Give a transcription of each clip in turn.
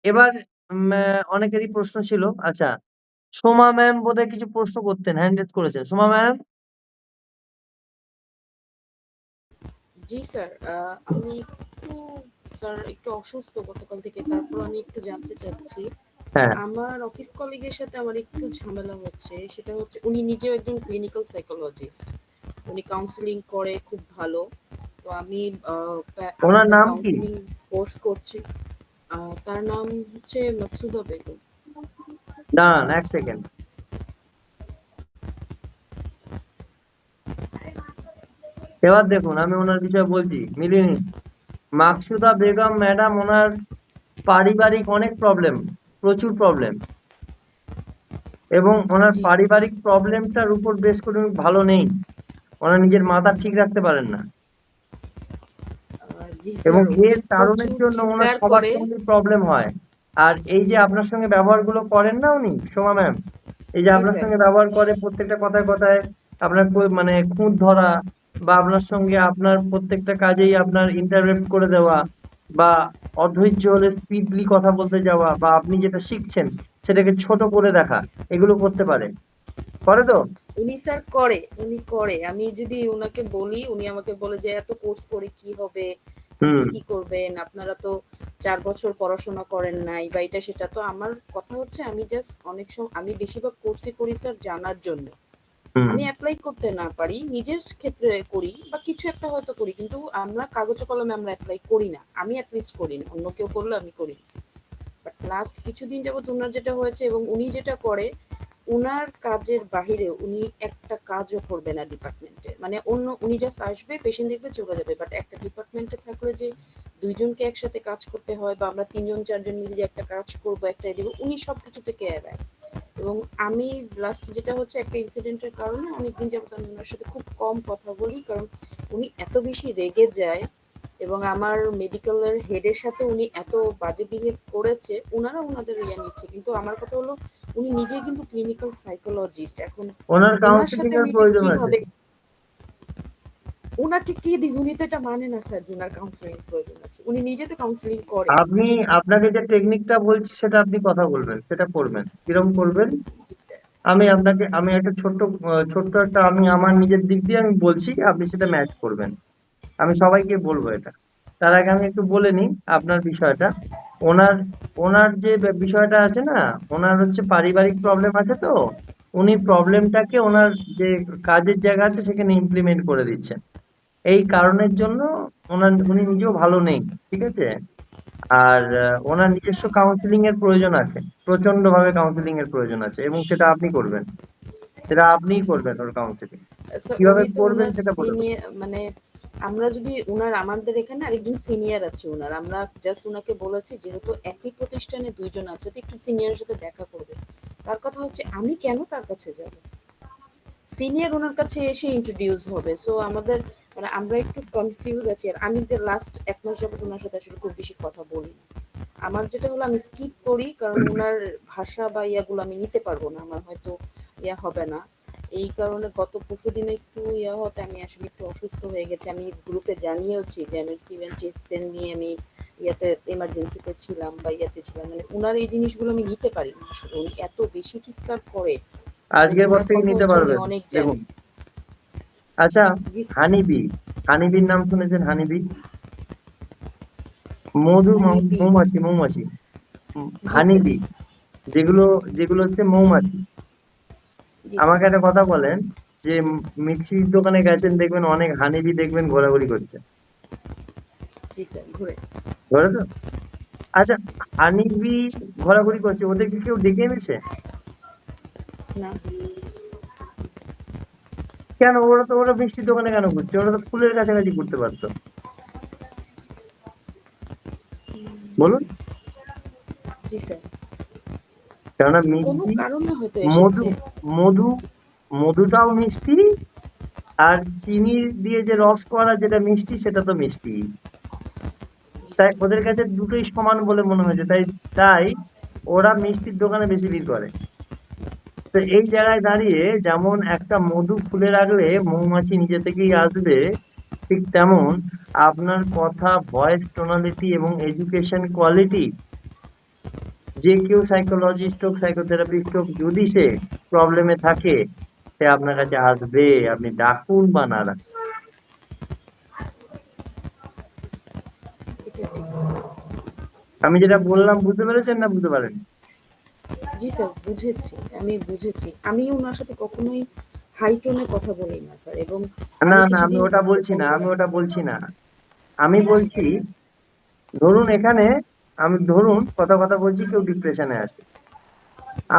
এবার অনেকেরই প্রশ্ন ছিল। আচ্ছা, সোমা ম্যাম বোধহয় কিছু প্রশ্ন করতেন, হ্যান্ড রেজ করেছেন। সোমা ম্যাম? জি স্যার, আমি একটু স্যার একটু অসুস্থ গতকাল থেকে, তারপর আমি একটু জানতে চাচ্ছি। হ্যাঁ। আমার অফিস কলিগের সাথে আমার একটু ঝামেলা হচ্ছে, সেটা হচ্ছে উনি নিজেও একজন ক্লিনিক্যাল সাইকোলজিস্ট, উনি কাউন্সিলিং করে খুব ভালো। তো আমি ওনার আমাদের নাম কি? কাউন্সিলিং কোর্স করছি। তার নাম হচ্ছে মাকসুদা বেগম। দাঁড়ান ১ সেকেন্ড। এবার দেখুন আমি ওনার বিষয়ে বলছি। মিলিনি, মাকসুদা বেগম ম্যাডাম ওনার পারিবারিক অনেক প্রবলেম, প্রচুর প্রবলেম, এবং ওনার জি পারিবারিক প্রবলেমটার উপর বেশ করে উনি ভালো নেই। ওনার নিজের মাথা ঠিক রাখতে পারেন না। জি এবং স্যার, উনি এর কারণের প্রচুর জন্য ওনার চিৎকার সবার করে। সঙ্গে প্রবলেম হয়। আর এই যে আপনার সঙ্গে ব্যবহারগুলো করেন না উনি, সোমা ম্যাম, এই যে জি আপনার স্যার। সঙ্গে ব্যবহার করে প্রত্যেকটা কথায় কথায় আপনার মানে খুঁত ধরা, বা আপনার সঙ্গে আপনার প্রত্যেকটা কাজেই আপনার ইন্টারভেট করে দেওয়া, বা অধৈর্য হলে স্পিডলি কথা বলতে যাওয়া, বা আপনি যেটা শিখছেন সেটাকে ছোট করে দেখা, জি স্যার। এগুলো করতে পারে। করে তো? উনি স্যার করে, উনি করে। আমি যদি উনাকে বলি, উনি আমাকে বলে যে এত কোর্স করে কি হবে, আপনি হুম, কি করবেন, আপনারা তো 4 বছর পড়াশোনা করেন নাই বা এটা সেটা। তো আমার কথা হচ্ছে, আমি জাস্ট অনেক সময় আমি বেশিরভাগ কোর্সই করি স্যার জানার জন্য। হুম, আমি অ্যাপ্লাই করতে না পারি, নিজের ক্ষেত্রে করি বা কিছু একটা হয়তো করি, কিন্তু আমরা কাগজে কলমে আমরা অ্যাপ্লাই করি না, আমি অ্যাটলিস্ট করি না, অন্য কেউ করলে আমি করি না। বাট লাস্ট কিছুদিন যাবত উনার যেটা হয়েছে, এবং উনি যেটা করে, উনার কাজের বাহিরে উনি একটা কাজও করবে না ডিপার্টমেন্টে। মানে অন্য উনি জাস্ট আসবে, পেশেন্ট দেখবে, চলে যাবে। বাট একটা ডিপার্টমেন্টে থাকলে যে দুইজনকে একসাথে কাজ করতে হয়, বা আমরা 3 জন 4 জন মিলে যে একটা কাজ করবো, একটা দিব, উনি সবকিছু থেকে এড়ায়। এবং আমি লাস্ট যেটা হচ্ছে, একটা ইনসিডেন্টের কারণে অনেকদিন যাবত আমি ওনার সাথে খুব কম কথা বলি, কারণ উনি এত বেশি রেগে যায়। এবং আমার মেডিকেলের হেডের সাথে উনি এত বাজে বিহেভ করেছে, উনারা উনাদের ইয়ে নিচ্ছে, কিন্তু আমার কথা হলো, উনি নিজেই কিন্তু ক্লিনিক্যাল সাইকোলজিস্ট। এখন ওনার উনার কাউন্সিলিং সাথে এর মিটিং প্রয়োজন আছে। কিভাবে, উনাকে কি দিবে? উনি তো এটা মানে না স্যার যে উনার কাউন্সিলিং প্রয়োজন আছে, উনি নিজে তো কাউন্সিলিং করে। আপনি, আপনাকে যে টেকনিকটা বলছি সেটা আপনি কথা বলবেন, সেটা করবেন। কিরকম করবেন? জি স্যার। আমি আপনাকে, আমি একটা ছোট্ট একটা, আমি আমার নিজের দিক দিয়ে আমি বলছি, আপনি সেটা ম্যাচ করবেন। আমি সবাইকে বলবো এটা। তার আগে আমি একটু বলে নিই আপনার বিষয়টা। ওনার ওনার যে বিষয়টা আছে না, ওনার হচ্ছে পারিবারিক জি প্রবলেম আছে তো। উনি প্রবলেমটাকে ওনার যে কাজের জায়গা আছে সেখানে ইমপ্লিমেন্ট করে দিচ্ছেন। এই কারণের জন্য উনি নিজেও ভালো নেই। ঠিক আছে? আর ওনার নিজস্ব কাউন্সিলিং এর প্রয়োজন আছে। প্রচন্ড ভাবে কাউন্সিলিং এর প্রয়োজন আছে, এবং সেটা আপনি করবেন। সেটা আপনিই করবেন ওর কাউন্সিলিং। স্যার, কিভাবে উনি তো করবেন উনার সেটা বলে দেবো। সিনিয়র, মানে আমরা যদি উনার, আমাদের এখানে আরেকজন সিনিয়র আছে উনার, আমরা জাস্ট উনাকে বলেছি যেহেতু একই প্রতিষ্ঠানে 2 জন আছে, তো একটু সিনিয়রের সাথে দেখা করবে। তার কথা হচ্ছে, আমি কেন তার কাছে যাব? সিনিয়র ওনার কাছে এসে ইন্ট্রোডিউস হবে। সো আমাদের, মানে আমরা একটু কনফিউজ আছি। আর আমি যে লাস্ট 1 মাস যাবত ওনার সাথে আসলে খুব বেশি কথা বলি না। আমার যেটা হলো, আমি স্কিপ করি, কারণ উনার ভাষা বা ইয়াগুলো আমি নিতে পারবো না, আমার হয়তো ইয়া হবে না। এই কারণে গত পরশুদিনে একটু ইয়া হতে আমি আসলে একটু অসুস্থ হয়ে গেছি। আমি গ্রুপে জানিয়েওছি যে আমি সিভেন চেস্ট পেন নিয়ে আমি ইয়াতে এমার্জেন্সিতে ছিলাম বা ইয়াতে ছিলাম। মানে উনার এই জিনিসগুলো আমি নিতে পারি না আসলে, উনি এত বেশি চিৎকার করে। এবং আজকের পর উনার থেকে কথা নিতে হচ্ছে উনি পারবেন। অনেক দেখুন, জানে। আচ্ছা, জি স্যার। হানিবি, হানিবির নাম শুনেছেন? হানিবি, মধু হানি বি। মৌমাছি, মৌমাছি। জি স্যার। হানিবি, যেগুলো যেগুলো হচ্ছে মৌমাছি। জি আমাকে স্যার। একটা কথা বলেন, যে মিষ্টির দোকানে গেছেন, দেখবেন অনেক হানিবি দেখবেন ঘোরাঘুরি করছে। জি স্যার, ঘুরে। ধরে তো? আচ্ছা, হানিবি ঘোরাঘুরি করছে, ওদেরকে কেউ ডেকে এনেছে? না। কেন? ওরা মিষ্টির দোকানে কেন ঘুরছে? ওরা তো ফুলের কাছাকাছি ঘুরতে পারতো। বলুন। জি স্যার। কেননা কোনো মিষ্টি, কারণে হয়তো মধু, এসেছে। মধু, মধুটাও মিষ্টি, আর চিনি দিয়ে যে রস করা যেটা মিষ্টি সেটা তো মিষ্টি। জি তাই স্যার। ওদের কাছে দুটোই সমান বলে মনে হয়েছে, তাই তাই ওরা মিষ্টির দোকানে বেশি ভিড় করে। তো এই জায়গায় দাঁড়িয়ে, যেমন একটা মধু খুলে রাখলে মৌমাছি নিজে থেকেই আসবে, ঠিক তেমন আপনার কথা, ভয়েস টোনালিটি এবং এডুকেশন কোয়ালিটি যে কেউ সাইকোলজিস্ট হোক, সাইকোথেরাপিস্ট হোক, যদি সে প্রবলেমে থাকে, সে আপনার কাছে আসবে, আপনি ডাকুন বা না ডাকুন। এটা ঠিক স্যার। আমি যেটা বললাম বুঝতে পেরেছেন না বুঝতে পারেন? জি স্যার, বুঝেছি, আমি বুঝেছি। আমি উনার সাথে কখনোই হাই টোনে কথা বলি না স্যার, এবং না আমি না, আমি কিছুদিন ওটা বলছি না, আমি ওটা বলছি না। আমি বলছি, ধরুন এখানে, আমি ধরুন কথা কথা বলছি, কেউ ডিপ্রেশনে আছে,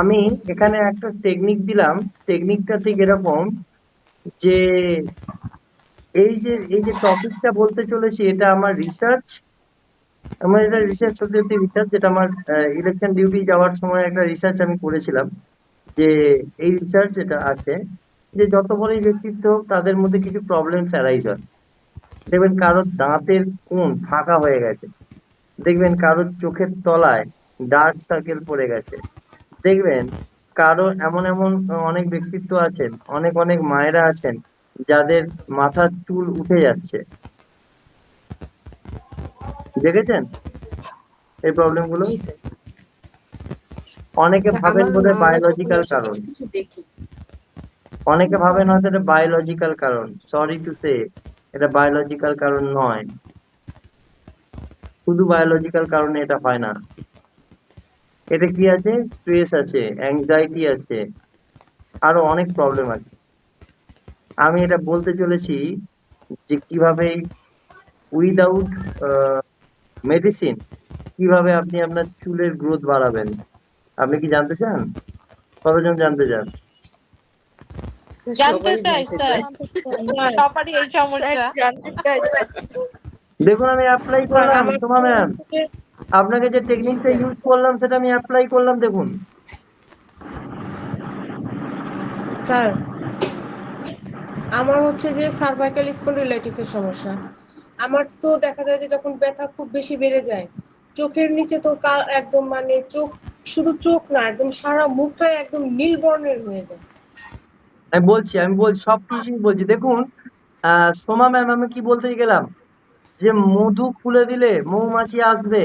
আমি এখানে একটা টেকনিক দিলাম। টেকনিকটা ঠিক এরকম যে, এই যে টপিকটা বলতে চলেছি, এটা আমার রিসার্চ। আমার এটা রিসার্চ, সত্যি সত্যি রিসার্চ, যেটা আমার ইলেকশন ডিউটি যাওয়ার সময় একটা রিসার্চ আমি করেছিলাম। যে এই রিসার্চ এটা আছে যে, যত বড়ই ব্যক্তিত্ব হোক, তাদের মধ্যে কিছু প্রবলেম অ্যারাইজ হয়। দেখবেন কারোর দাঁতের কোণ ফাঁকা হয়ে গেছে, দেখবেন কারোর চোখের তলায় ডার্ক সার্কেল পড়ে গেছে, দেখবেন কারো এমন এমন অনেক ব্যক্তিত্ব আছেন, অনেক অনেক মায়েরা আছেন, যাদের মাথার চুল উঠে যাচ্ছে। দেখেছেন এই প্রবলেম গুলো? জি স্যার। অনেকে স্যার, ভাবেন আমার বোধহয় মা-রা যখন বায়োলজিক্যাল এসে কারণ, কিছু, কিছু দেখি। অনেকে ভাবেন হয়তো এটা বায়োলজিক্যাল কারণ। সরি টু সে, এটা বায়োলজিক্যাল কারণ নয়। শুধু বায়োলজিক্যাল কারণে এটা হয় না। এটা কি আছে? স্ট্রেস আছে, অ্যাংজাইটি আছে, আরো অনেক প্রবলেম আছে। আমি এটা বলতে চলেছি যে কিভাবে উইদাউট মেডিসিন কিভাবে আপনি আপনার চুলের গ্রোথ বাড়াবেন। আপনি কি জানতে চান? কতজন জানতে চান? স্যার, জানতে সবাই চাই জানতে স্যার, চায়। স্যার সবারই এই স্যার সমস্যা। জানতে চাই স্যার। দেখুন, আমি অ্যাপ্লাই স্যার করলাম আমার সোমা ম্যাম, হচ্ছে, আপনাকে যে জি টেকনিকটা স্যার। ইউজ করলাম সেটা আমি অ্যাপ্লাই করলাম, দেখুন। স্যার আমার হচ্ছে যে সার্ভাইকাল স্পন্ডিলাইটিসের সমস্যা। আমার তো দেখা যায় যে যখন ব্যথা খুব বেশি বেড়ে যায়, চোখের নিচে তো একদম মানে চোখ, শুধু চোখ না, একদম সারা মুখটাই একদম নীল বর্ণের হয়ে যায়। আমি বলছি সব কিছুই বলছি, দেখুন। সোমা ম্যাম, আমি কি বলতে গেলাম, যে মধু খুলে দিলে মৌমাছি আসবে।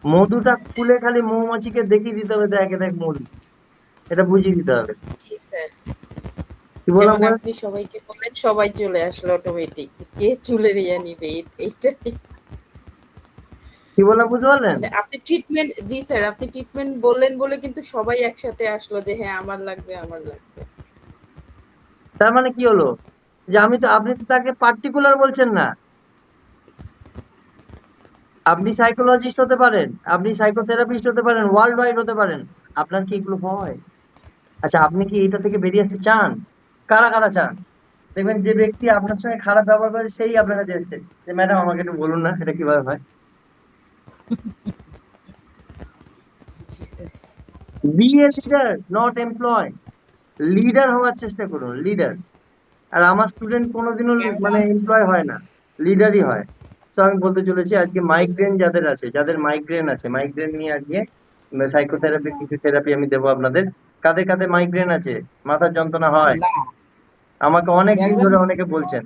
মধুটা খুলে খালি মৌমাছিকে দেখিয়ে দিতে হবে, দেখ দেখ মধু, এটা বুঝিয়ে দিতে হবে। জি স্যার। কি বললাম যেমন বলেন? আপনি সবাইকে বললেন, সবাই চলে আসলো অটোমেটিক। কে চুলের ইয়া নিবে, এইটাই। কি বললাম বুঝতে পারলেন? মানে আপনি ট্রিটমেন্ট, জি স্যার, আপনি ট্রিটমেন্ট বললেন বলে কিন্তু সবাই একসাথে আসলো যে হ্যাঁ আমার লাগবে, আমার লাগবে। তার মানে কি হলো, যে আপনি তো তাকে পার্টিকুলার বলছেন না। আপনি সাইকোলজিস্ট হতে পারেন, আপনি সাইকোথেরাপিস্ট হতে পারেন, ওয়ার্ল্ড ওয়াইড হতে পারেন। আপনার কি এগুলো হয়? আচ্ছা, আপনি কি এটা থেকে বেরিয়ে আসতে চান? কারা কারা চান? দেখবেন যে ব্যক্তি আপনার সঙ্গে খারাপ ব্যবহার করে, সেই আপনার কাছে এসছে যে, ম্যাডাম আমাকে একটু বলুন না এটা কিভাবে হয়। জি sir. Be a leader, not employ. Leader হওয়ার চেষ্টা করুন, লিডার। আর আমার স্টুডেন্ট কোনোদিনও মানে এমপ্লয় হয় না, লিডারই হয়। তো আমি বলতে চলেছি, আজকে মাইগ্রেন যাদের আছে, যাদের মাইগ্রেন আছে, মাইগ্রেন নিয়ে আজকে সাইকোথেরাপি, কিছু থেরাপি আমি দেবো আপনাদের। কাদের কাদের মাইগ্রেন আছে, মাথার যন্ত্রণা হয়? আমাকে অনেক দিন ধরে অনেকে বলছেন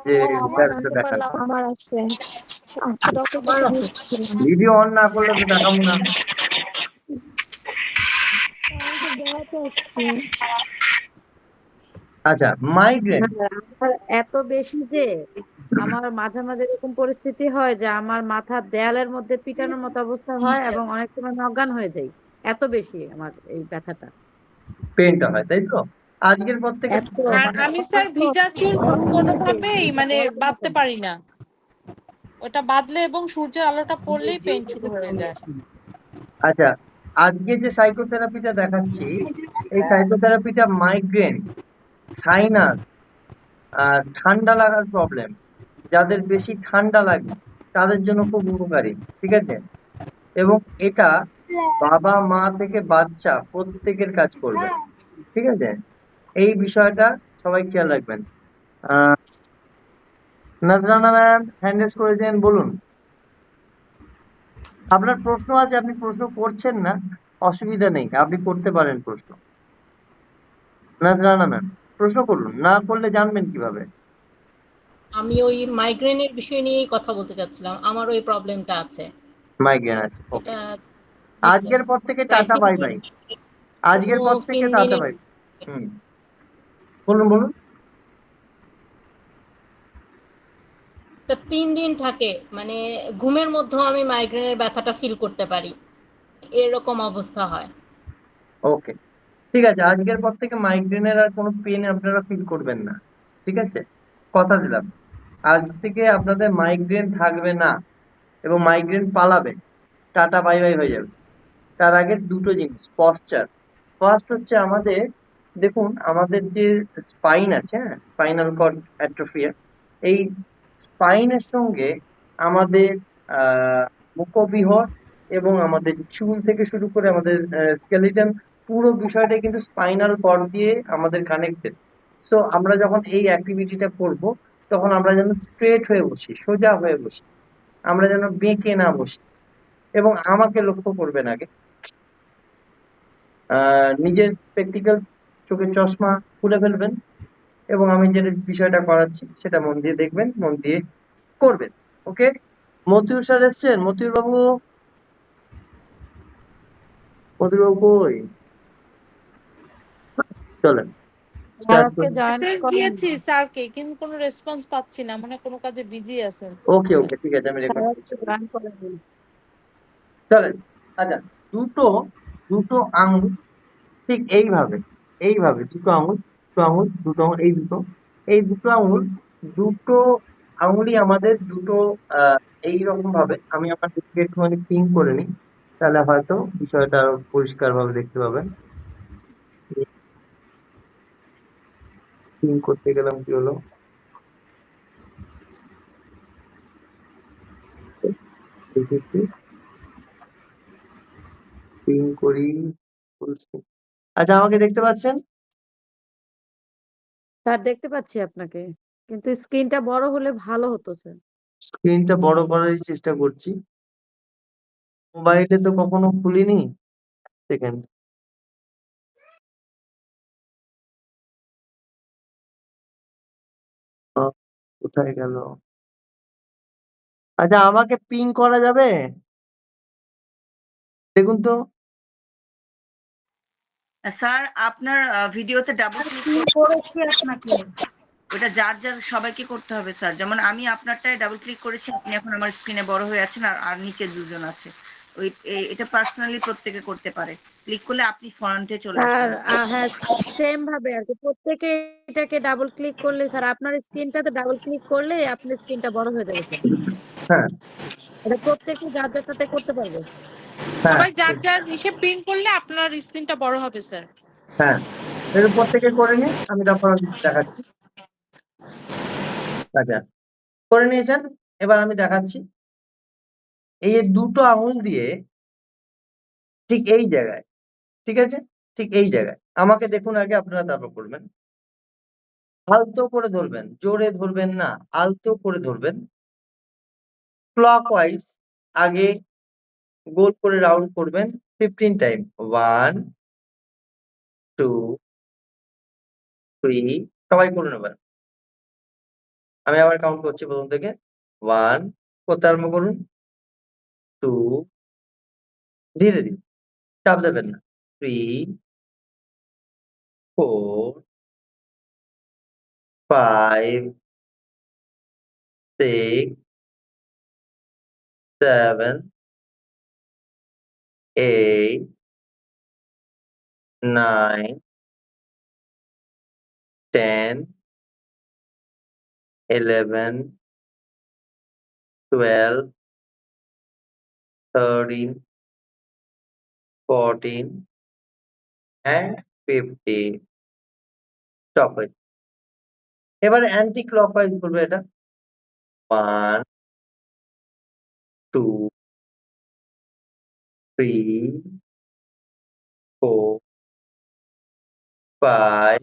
যে আমার স্যার একটু জানতে দেখান। পারলাম আমার আছে। ডক্টর আমার আছে। দেখিয়েছিলাম। ভিডিও অন না করলে তো দেখাবো না। আমি তো বেড়াতে এসেছি। আচ্ছা, মাইগ্রেন। আমার এত বেশি যে আমার মাঝে মাঝে এরকম পরিস্থিতি হয় যে আমার মাথার দেয়ালের মধ্যে পিটানোর মতো অবস্থা হয় এবং অনেক সময় আমি অজ্ঞান হয়ে যাই। এত বেশি আমার এই ব্যথাটা। পেনটা হয়, তাই তো? আজকের পর থেকে এত থেকে- মানে আর আমি স্যার এত ভিজা চুল গরমের পেইন, কোনোভাবেই মানে গরমের মতো বাঁধতে পারি না। ওটা বাঁধলে এবং সূর্যের আলোটা পড়লেই পেইন শুরু হয়ে যায়। আচ্ছা, আজকে যে সাইকোথেরাপিটা দেখাচ্ছি, এই সাইকোথেরাপিটা মাইগ্রেন, সাইনাস, আর ঠান্ডা লাগার প্রবলেম, যাদের বেশি ঠান্ডা লাগে তাদের জন্য খুব উপকারী। ঠিক আছে? এবং এটা বাবা মা থেকে বাচ্চা প্রত্যেকের কাজ করবে। ঠিক আছে? এই বিষয়টা সবাই খেয়াল রাখবেন। আহ নাজরানা ম্যাম হ্যান্ড রেজ করেছেন, বলুন। আপনার প্রশ্ন আছে, আপনি প্রশ্ন করছেন না, অসুবিধা নেই, আপনি করতে পারেন প্রশ্ন। নাজরানা ম্যাম, প্রশ্ন করুন, না করলে জানবেন কিভাবে? আমি ওই মাইগ্রেনের বিষয় নিয়েই কথা বলতে চাচ্ছিলাম। আমার ওই প্রবলেমটা আছে। মাইগ্রেন আছে, ওকে। এটা আজকের পর থেকে টাটা বাই বাই। আজকের পর থেকে 3 টাটা দিনে বাই। হুম, বলুন বলুন। তো 3 দিন থাকে মানে ঘুমের মধ্যেও আমি মাইগ্রেনের ব্যথাটা ফিল করতে পারি। এরকম অবস্থা হয়। ওকে, ঠিক আছে। আজকের পর থেকে মাইগ্রেনের আর কোনো পেন আপনারা ফিল করবেন না, ঠিক আছে? কথা দিলাম, আজ থেকে আপনাদের মাইগ্রেন থাকবে না এবং মাইগ্রেন পালাবে, টাটা বাই বাই হয়ে যাবে। তার আগে দুটো জিনিস, পশ্চার। ফার্স্ট হচ্ছে আমাদের, দেখুন আমাদের যে স্পাইন আছে, হ্যাঁ, স্পাইনাল কর্ড অ্যাট্রোফিয়া, এই স্পাইনের সঙ্গে আমাদের আহ মুখবিহর এবং আমাদের চুল থেকে শুরু করে আমাদের স্কেলিটন, পুরো বিষয়টা কিন্তু স্পাইনাল কর্ড দিয়ে আমাদের কানেক্টেড। সো আমরা যখন এই অ্যাক্টিভিটিটা করব, তখন আমরা যেন স্ট্রেট হয়ে বসি, সোজা হয়ে বসি, আমরা যেন বেঁকে না বসি। এবং আমাকে লক্ষ্য করবেন আগে, নিজের স্পেকটিক্যাল, চোখের চশমা খুলে ফেলবেন এবং আমি যে বিষয়টা করাচ্ছি সেটা মন দিয়ে দেখবেন, মন দিয়ে করবেন। ওকে, মতিউর স্যার এসছেন? মতিউর বাবু, মতিউর বাবু কই? চলেন স্যার স্টার্ট আজকে করি। জয়েন মেসেজ করেন। দিয়েছি স্যারকে কিন্তু কোনো রেসপন্স পাচ্ছি না, মানে কোনো কাজে বিজি আছেন। ওকে ওকে, ঠিক আছে, আমি স্যার রেকর্ড আজকে করছি। জয়েন করেন। চলেন। আচ্ছা, দুটো দুটো আঙুল ঠিক এইভাবে, এইভাবে দুটো আঙুল, দুটো আঙুল, দুটো আঙুল, এই দুটো আঙুল, দুটো আঙুলই আমাদের দুটো আহ এইরকম ভাবে, আমি আপনাদেরকে একটুখানি পিন করে নিই, তাহলে হয়তো বিষয়টা আরো পরিষ্কার ভাবে দেখতে পাবেন। পিন করতে গেলাম, কি হলো? পিন করি। আচ্ছা, আমাকে দেখতে পাচ্ছেন? স্যার দেখতে পাচ্ছি আপনাকে, কিন্তু স্ক্রিনটা বড় হলে ভালো হতো স্যার। স্ক্রিনটা বড় করারই চেষ্টা করছি, মোবাইলে তো কখনো খুলিনি। সেকেন্ড, কোথায় গেল? আচ্ছা, আমাকে পিং করা যাবে? দেখুন তো। স্যার আপনার ভিডিওতে ডাবল ক্লিক কি করেছি আপনাকে? ওটা যার যার সবাইকে করতে হবে স্যার, যেমন আমি আপনারটায় ডাবল ক্লিক করেছি, আপনি এখন আমার স্ক্রিনে বড় হয়ে আছেন, আর আর নিচে দুজন আছে। ওই এটা পার্সোনালি প্রত্যেকে করতে পারে, ক্লিক করলে আপনি ফ্রন্টে চলে স্যার আসবেন। হ্যাঁ, সেম ভাবে আর কি প্রত্যেকে এটাকে ডাবল ক্লিক করলে, স্যার আপনার স্ক্রিনটাতে ডাবল ক্লিক করলে আপনার স্ক্রিনটা বড় হয়ে যাবে স্যার। হ্যাঁ এটা প্রত্যেকে যার যারটাতে করতে পারবে। হ্যাঁ সবাই যার যার ইসে পিন করলে আপনার স্ক্রিনটা বড় হবে স্যার। হ্যাঁ, এর প্রত্যেকে করে নিন, আমি তারপর দেখাচ্ছি। আচ্ছা, করে নিয়েছেন, এবার আমি দেখাচ্ছি। এই যে দুটো আঙুল দিয়ে ঠিক এই জায়গায়, ঠিক আছে, ঠিক এই জায়গায় আমাকে দেখুন আগে, আপনারা তারপর করবেন। আলতো করে ধরবেন, জোরে ধরবেন না, আলতো করে ধরবেন। ক্লকওয়াইজ আগে গোল করে রাউন্ড করবেন 15 টাইম। 1 2 3, সবাই করে নেবেন। আমি আবার কাউন্ট করছি প্রথম থেকে। 1, করতে আরম্ভ করুন। 2, ধীরে ধীরে, চাপ দেবেন না। 3, 4, 5, 6, 7, 8, 9, 10, 11, 12, 13, 14 and 15। স্টপ হয়েছে। এবারে অ্যান্টি ক্লকওয়াইজ করবে এটা। 1, 2, 3, 4, 5,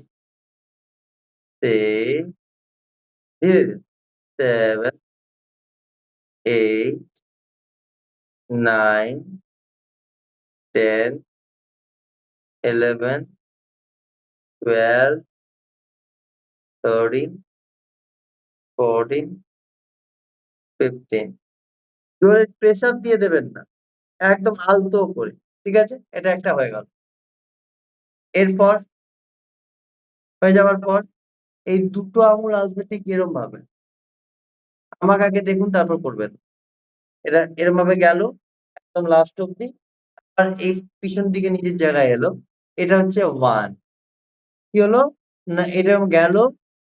6, ধীরে ধীরে, 7, 8, 9, 10, 11, 12, 13, 14, 15। জোরে প্রেসার দিয়ে দেবেন না, একদম আলতো করে। ঠিক আছে, এটা একটা হয়ে গেল। এরপর হয়ে যাওয়ার পর এই দুটো আঙুল আসবে ঠিক এরম ভাবে, আমাকে আগে দেখুন তারপর করবেন। এটা এরম ভাবে গেল একদম লাস্ট অব্দি, আর এই পিছন দিকে নিজের জায়গায় এলো। এটা হচ্ছে 1। কি হলো না, এটা গেল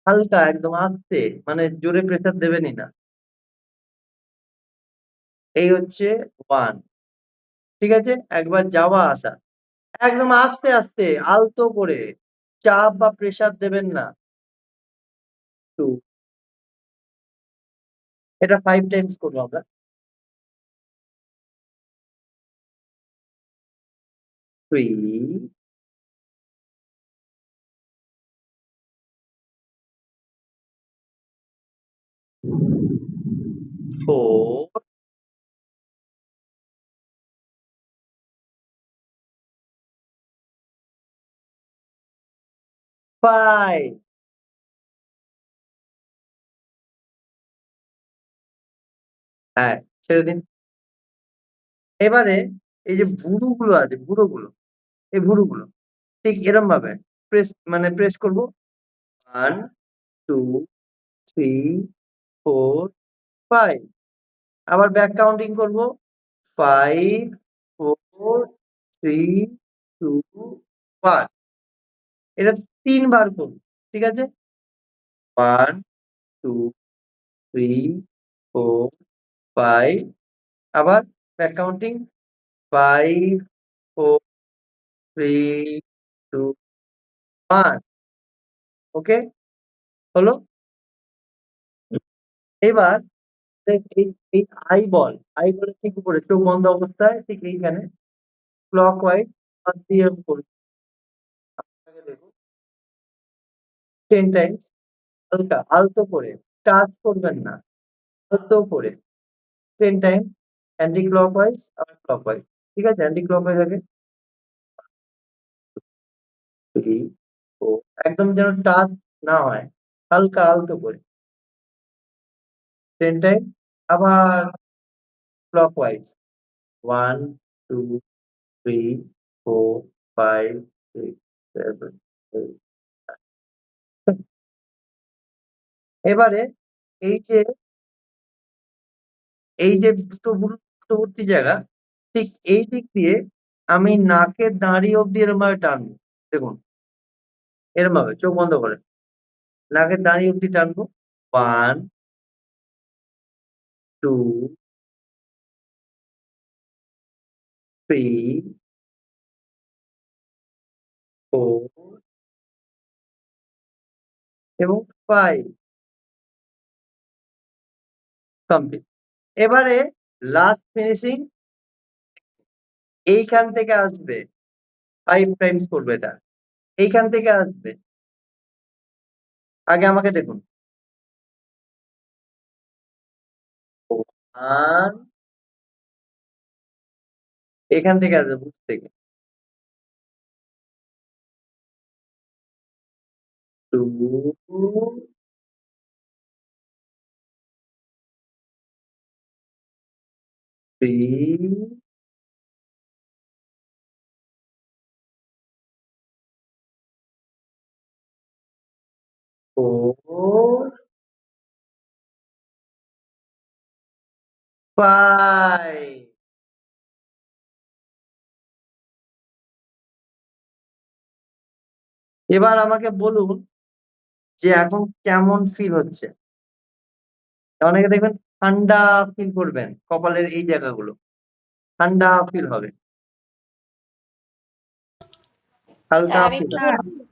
হালকা একদম আস্তে, মানে জোরে প্রেসার দেবেনই না। এই হচ্ছে 1, ঠিক আছে। একবার যাওয়া আসা একদম আস্তে আস্তে আলতো করে, চাপ বা প্রেসার দেবেন না। 2, এটা 5 টাইমস করবো আমরা। 3, 4, 5। হ্যাঁ, ছেড়ে দিন। এবারে এই যে ভুরুগুলো আছে, ভুরুগুলো, এই ভুরুগুলো ঠিক এরম ভাবে প্রেস করবো। 1, 2, 3, 4, 5। আবার ব্যাক কাউন্টিং করবো। 5, 4, 3, 2, 1। এটা 3 বার করবো, ঠিক আছে। 1, 2, 3, 4, 5। আবার ব্যাক কাউন্টিং। 5, 4, 3, 2, 1। ওকে, হলো। এবার এই আইবলের ঠিক উপরে চোখ বন্ধ অবস্থায় ঠিক এইখানে ক্লকওয়াইজ হাত দিয়ে করুন। 10 টাইমস হালকা আলতো করে, টাচ করবেন না, আলতো করে 10 টাইমস অ্যান্টি ক্লকওয়াইজ আর ক্লকওয়াইজ। ঠিক আছে, অ্যান্টি ক্লকওয়াইজ আগে 3, 4, একদম যেন টাচ না হয়, হালকা আলতো করে 10 টাইম। আবার ক্লকওয়াইজ 1, 2, 3, 4, 5, 6, 7, 8। এবারে এই যে দুটো ভুরু মধ্যবর্তী জায়গা, ঠিক এই দিক দিয়ে আমি নাকের দাঁড়ি অব্দি এরম ভাবে টানবো। দেখুন এরম ভাবে চোখ বন্ধ করে নাকের দাঁড়ি অব্দি টানবো। 1, 2, 3, 4 এবং 5। কমপ্লিট। এবারে লাস্ট ফিনিশিং এইখান থেকে আসবে, 5 টাইমস করবো এটা। এইখান থেকে আসবে, আগে আমাকে দেখুন। 1, এখান থেকে আসবে, বুক থেকে। 2, 3, 4, 5। এবার আমাকে বলুন যে এখন কেমন ফিল হচ্ছে। অনেকে দেখবেন ঠান্ডা ফিল করবেন, কপালের এই জায়গাগুলো ঠান্ডা ফিল হবে, হালকা স্যার ফিল একটু হবে।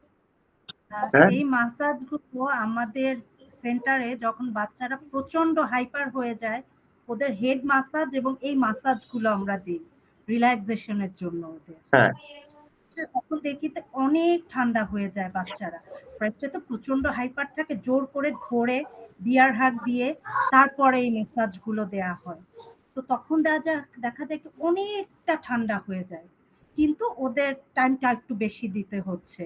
হ্যাঁ, এই মাসাজগুলো আমাদের সেন্টারে যখন বাচ্চারা প্রচন্ড হাইপার হয়ে যায়, ওদের হেড মাসাজ এবং এই মাসাজগুলো আমরা দিই রিল্যাক্সেশনের জন্য ওদের। হ্যাঁ, তখন দেখি তো অনেক ঠান্ডা হয়ে যায় বাচ্চারা। ফার্স্টে তো প্রচন্ড হাইপার থাকে, জোর করে ধরে বিয়ার হাগ দিয়ে তারপরে এই ম্যাসাজগুলো দেয়া হয়। তো তখন দেখা যায় কি অনেকটা ঠান্ডা হয়ে যায়, কিন্তু ওদের টাইমটা একটু বেশি দিতে হচ্ছে